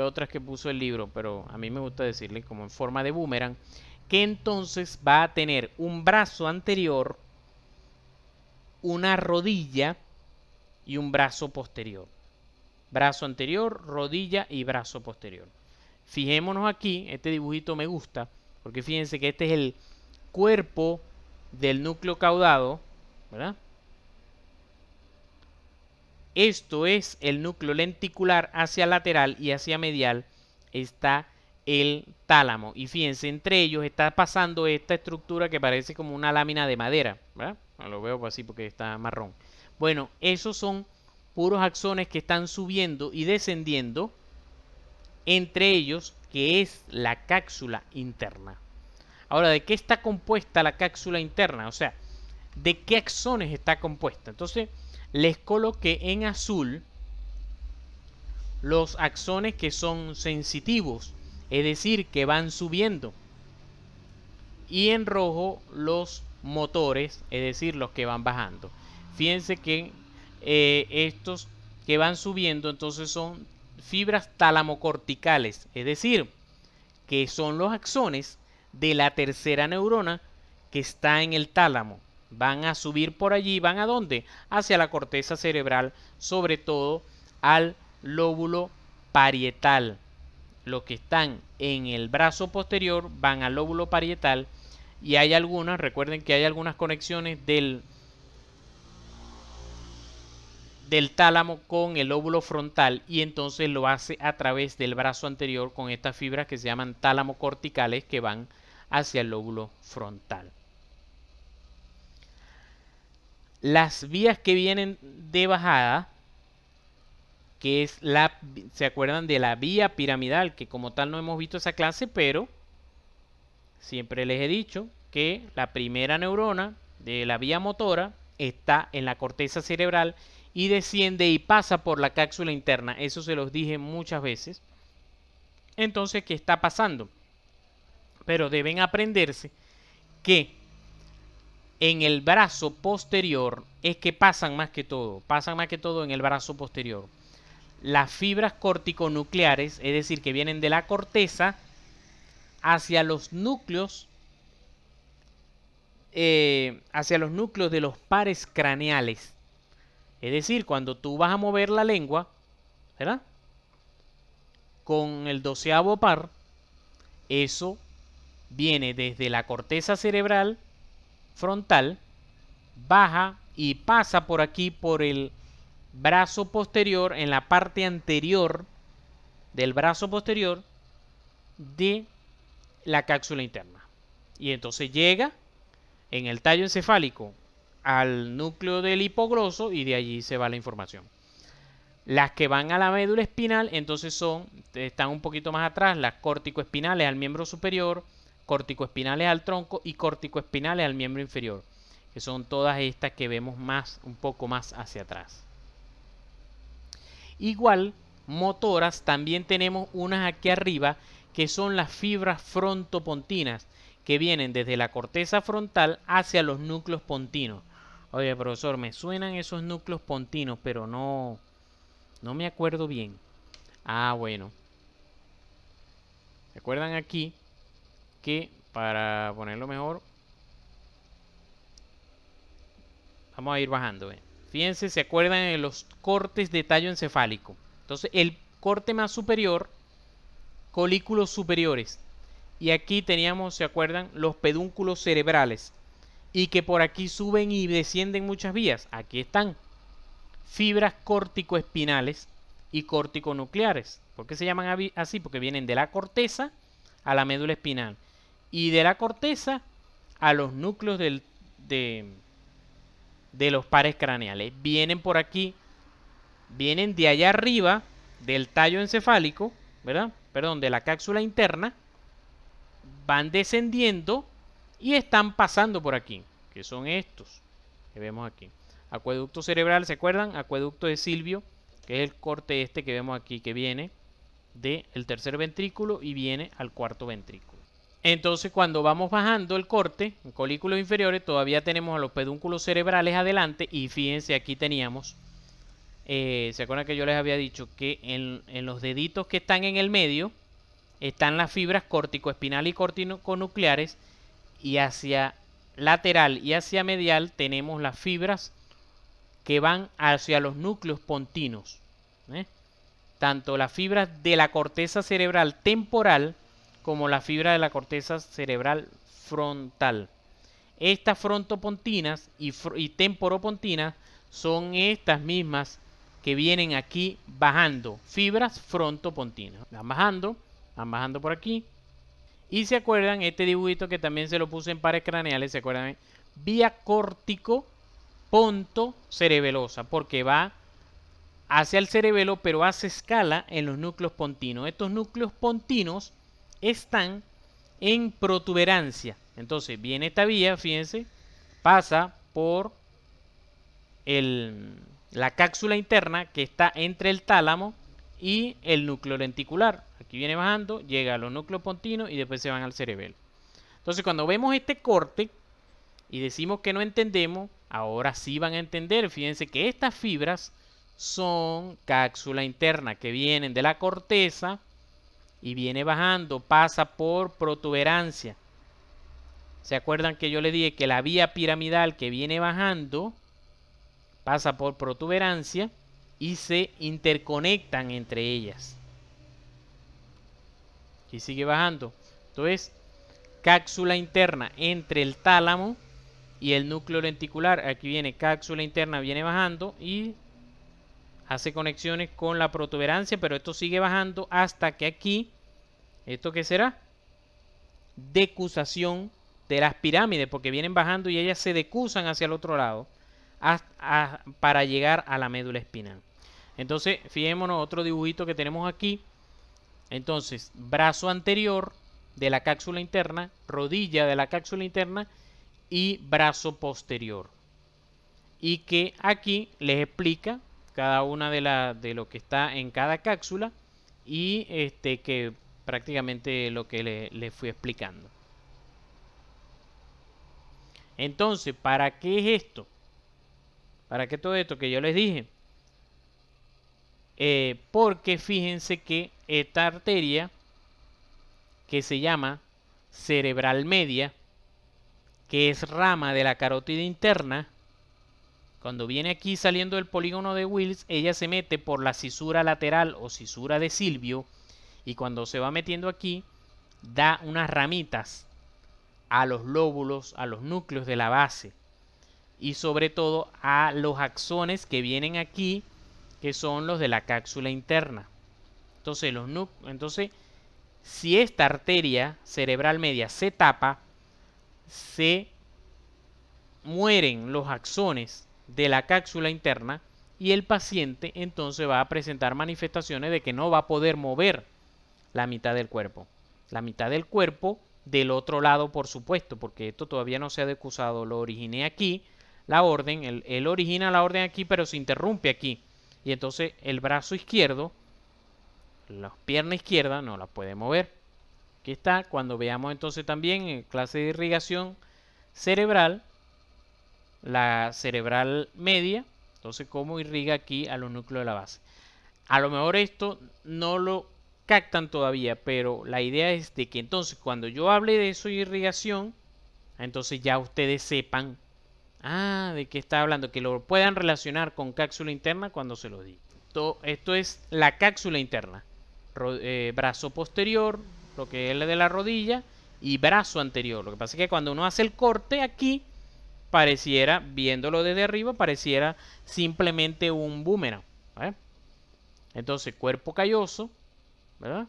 otras que puso el libro, pero a mí me gusta decirle como en forma de boomerang, que entonces va a tener un brazo anterior, una rodilla y un brazo posterior. Brazo anterior, rodilla y brazo posterior. Fijémonos aquí, este dibujito me gusta, porque fíjense que este es el cuerpo del núcleo caudado, ¿verdad? Esto es el núcleo lenticular, hacia lateral y hacia medial está el tálamo. Y fíjense, entre ellos está pasando esta estructura que parece como una lámina de madera, ¿verdad? No lo veo así porque está marrón. Bueno, esos son puros axones que están subiendo y descendiendo, entre ellos que es la cápsula interna. Ahora, ¿de qué está compuesta la cápsula interna? O sea, ¿de qué axones está compuesta? Entonces, les coloqué en azul los axones que son sensitivos, es decir, que van subiendo. Y en rojo los motores, es decir, los que van bajando. Fíjense que estos que van subiendo entonces son fibras talamocorticales, es decir, que son los axones de la tercera neurona que está en el tálamo. Van a subir por allí, ¿van a dónde? Hacia la corteza cerebral, sobre todo al lóbulo parietal. Los que están en el brazo posterior van al lóbulo parietal, y hay algunas, recuerden que hay algunas conexiones del tálamo con el lóbulo frontal, y entonces lo hace a través del brazo anterior con estas fibras que se llaman tálamo corticales que van hacia el lóbulo frontal. Las vías que vienen de bajada que es ¿se acuerdan de la vía piramidal? Que como tal no hemos visto esa clase, pero siempre les he dicho que la primera neurona de la vía motora está en la corteza cerebral y desciende y pasa por la cápsula interna. Eso se los dije muchas veces. Entonces, ¿qué está pasando? Pero deben aprenderse que en el brazo posterior es que pasan más que todo en el brazo posterior. Las fibras corticonucleares, es decir, que vienen de la corteza hacia los núcleos de los pares craneales. Es decir, cuando tú vas a mover la lengua, ¿verdad? Con el 12º par, eso viene desde la corteza cerebral frontal, baja y pasa por aquí, por el brazo posterior, en la parte anterior del brazo posterior de la cápsula interna. Y entonces llega en el tallo encefálico al núcleo del hipogloso y de allí se va la información. Las que van a la médula espinal entonces están un poquito más atrás, las córticoespinales al miembro superior, córticoespinales al tronco y córticoespinales al miembro inferior, que son todas estas que vemos un poco más hacia atrás. Igual, motoras, también tenemos unas aquí arriba que son las fibras frontopontinas, que vienen desde la corteza frontal hacia los núcleos pontinos. Oye, profesor, me suenan esos núcleos pontinos, pero no me acuerdo bien. Ah, bueno. ¿Se acuerdan aquí que para ponerlo mejor vamos a ir bajando? Fíjense, ¿se acuerdan de los cortes de tallo encefálico? Entonces, el corte más superior, colículos superiores. Y aquí teníamos, ¿se acuerdan? Los pedúnculos cerebrales. Y que por aquí suben y descienden muchas vías. Aquí están. Fibras córticoespinales y córticonucleares. ¿Por qué se llaman así? Porque vienen de la corteza a la médula espinal. Y de la corteza a los núcleos de los pares craneales. Vienen por aquí. Vienen de allá arriba del tallo encefálico, ¿verdad? Perdón, de la cápsula interna. Van descendiendo y están pasando por aquí, que son estos que vemos aquí. Acueducto cerebral, ¿se acuerdan? Acueducto de Silvio, que es el corte este que vemos aquí, que viene del tercer ventrículo y viene al cuarto ventrículo. Entonces, cuando vamos bajando el corte, en colículos inferiores, todavía tenemos a los pedúnculos cerebrales adelante. Y fíjense, aquí teníamos, ¿se acuerdan que yo les había dicho que en los deditos que están en el medio están las fibras córticoespinal y córticonucleares, y hacia lateral y hacia medial tenemos las fibras que van hacia los núcleos pontinos, tanto las fibras de la corteza cerebral temporal como la fibra de la corteza cerebral frontal. Estas frontopontinas y temporopontinas son estas mismas que vienen aquí bajando, fibras frontopontinas. Van bajando por aquí. Y se acuerdan, este dibujito que también se lo puse en pares craneales, ¿se acuerdan? Vía córtico ponto cerebelosa, porque va hacia el cerebelo, pero hace escala en los núcleos pontinos. Estos núcleos pontinos están en protuberancia. Entonces viene esta vía, fíjense, pasa por la cápsula interna que está entre el tálamo y el núcleo lenticular. Aquí viene bajando, llega a los núcleos pontinos y después se van al cerebelo. Entonces, cuando vemos este corte y decimos que no entendemos, ahora sí van a entender. Fíjense que estas fibras son cápsula interna, que vienen de la corteza y viene bajando, pasa por protuberancia. ¿Se acuerdan que yo le dije que la vía piramidal que viene bajando pasa por protuberancia y se interconectan entre ellas? Y sigue bajando. Entonces, cápsula interna entre el tálamo y el núcleo lenticular. Aquí viene cápsula interna, viene bajando y hace conexiones con la protuberancia, pero esto sigue bajando hasta que aquí, ¿esto qué será? Decusación de las pirámides, porque vienen bajando y ellas se decusan hacia el otro lado para llegar a la médula espinal. Entonces, fijémonos otro dibujito que tenemos aquí. Entonces, brazo anterior de la cápsula interna, rodilla de la cápsula interna y brazo posterior. Y que aquí les explica cada una de lo que está en cada cápsula y que prácticamente lo que les fui explicando. Entonces, ¿para qué es esto? ¿Para qué todo esto que yo les dije? Porque fíjense que esta arteria que se llama cerebral media, que es rama de la carótida interna, cuando viene aquí saliendo del polígono de Wills, ella se mete por la cisura lateral o cisura de Silvio, y cuando se va metiendo aquí, da unas ramitas a los lóbulos, a los núcleos de la base, y sobre todo a los axones que vienen aquí, que son los de la cápsula interna. Entonces, si esta arteria cerebral media se tapa, se mueren los axones de la cápsula interna y el paciente entonces va a presentar manifestaciones de que no va a poder mover la mitad del cuerpo. La mitad del cuerpo del otro lado, por supuesto, porque esto todavía no se ha decusado. Lo originé aquí, la orden, él origina la orden aquí, pero se interrumpe aquí. Y entonces el brazo izquierdo, la pierna izquierda, no la puede mover. Aquí está, cuando veamos entonces también en clase de irrigación cerebral, la cerebral media, entonces cómo irriga aquí a los núcleos de la base. A lo mejor esto no lo captan todavía, pero la idea es de que entonces cuando yo hable de eso y irrigación, entonces ya ustedes sepan, de qué está hablando, que lo puedan relacionar con cápsula interna cuando se lo diga. Esto es la cápsula interna, brazo posterior, lo que es la de la rodilla, y brazo anterior. Lo que pasa es que cuando uno hace el corte aquí, pareciera, viéndolo desde arriba, pareciera simplemente un boomerang, ¿vale? Entonces, cuerpo calloso, ¿verdad?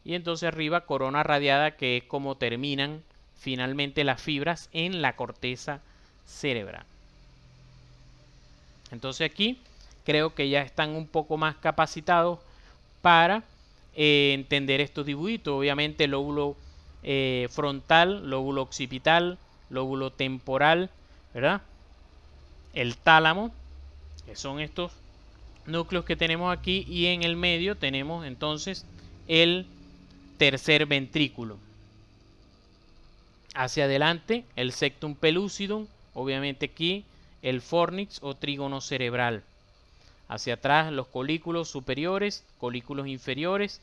Y entonces arriba, corona radiada, que es como terminan finalmente las fibras en la corteza cerebral. Entonces aquí creo que ya están un poco más capacitados para entender estos dibujitos. Obviamente lóbulo frontal, lóbulo occipital, lóbulo temporal, ¿verdad? El tálamo, que son estos núcleos que tenemos aquí, y en el medio tenemos entonces el tercer ventrículo. Hacia adelante el septum pellucidum, obviamente aquí el fornix o trígono cerebral. Hacia atrás los colículos superiores, colículos inferiores.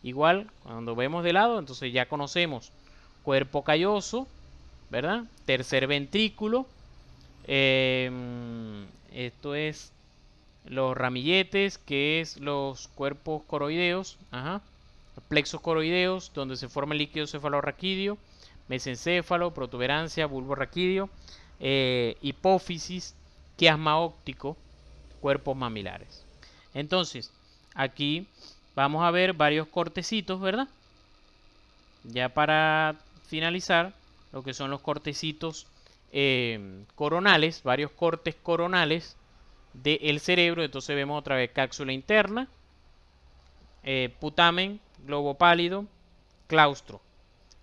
Igual cuando vemos de lado, entonces ya conocemos cuerpo calloso, ¿verdad? Tercer ventrículo. Esto es los ramilletes, que es los cuerpos coroideos, plexos coroideos, donde se forma el líquido cefalorraquídeo, mesencéfalo, protuberancia, bulbo raquídeo, hipófisis, quiasma óptico, cuerpos mamilares. Entonces, aquí vamos a ver varios cortecitos, ¿verdad? Ya para finalizar, lo que son los cortecitos coronales, varios cortes coronales del cerebro. Entonces vemos otra vez cápsula interna, putamen, globo pálido, claustro.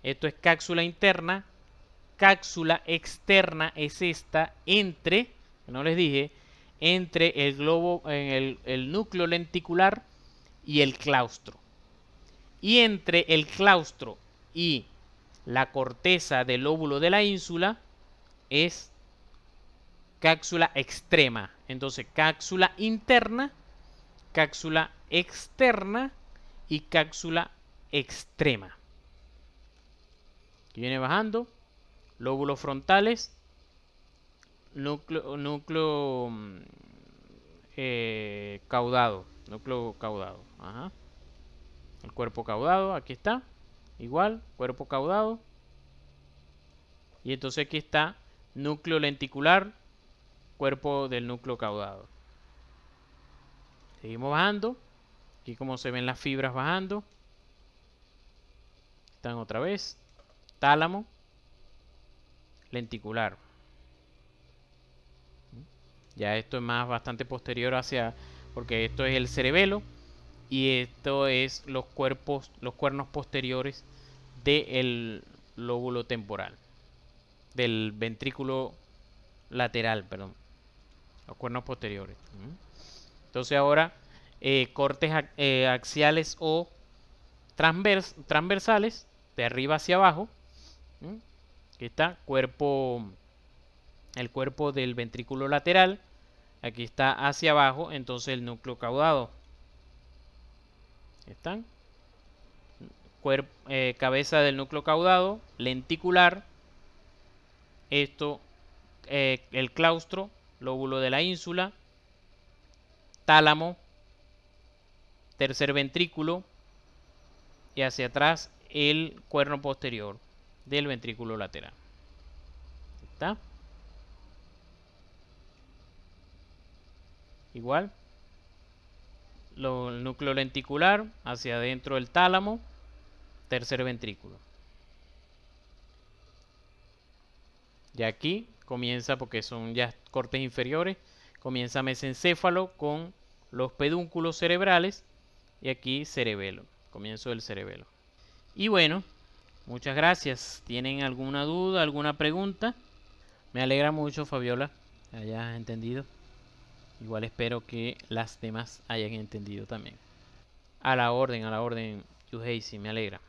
Esto es cápsula interna. Cápsula externa es esta entre, no les dije, entre el globo, el núcleo lenticular y el claustro. Y entre el claustro y la corteza del lóbulo de la ínsula es cápsula extrema. Entonces, cápsula interna, cápsula externa y cápsula extrema. Aquí viene bajando, lóbulos frontales, núcleo caudado, núcleo caudado. El cuerpo caudado, aquí está, igual, cuerpo caudado. Y entonces aquí está núcleo lenticular, cuerpo del núcleo caudado. Seguimos bajando. Aquí como se ven las fibras bajando. Están otra vez. Tálamo. Lenticular. Ya esto es más bastante posterior hacia... porque esto es el cerebelo y esto es los cuernos posteriores del lóbulo temporal, del ventrículo lateral, perdón, los cuernos posteriores. Entonces ahora cortes axiales o transversales, de arriba hacia abajo. Aquí está el cuerpo del ventrículo lateral. Aquí está hacia abajo, entonces el núcleo caudado. ¿Están? Cabeza del núcleo caudado, lenticular. Esto, el claustro, lóbulo de la ínsula, tálamo, tercer ventrículo y hacia atrás el cuerno posterior del ventrículo lateral. ¿Está? Igual, el núcleo lenticular hacia adentro del tálamo, tercer ventrículo. Y aquí comienza, porque son ya cortes inferiores, comienza mesencéfalo con los pedúnculos cerebrales y aquí cerebelo, comienzo del cerebelo. Y bueno, muchas gracias. ¿Tienen alguna duda, alguna pregunta? Me alegra mucho, Fabiola, que hayas entendido. Igual espero que las demás hayan entendido también. A la orden, Yuheisi, me alegra.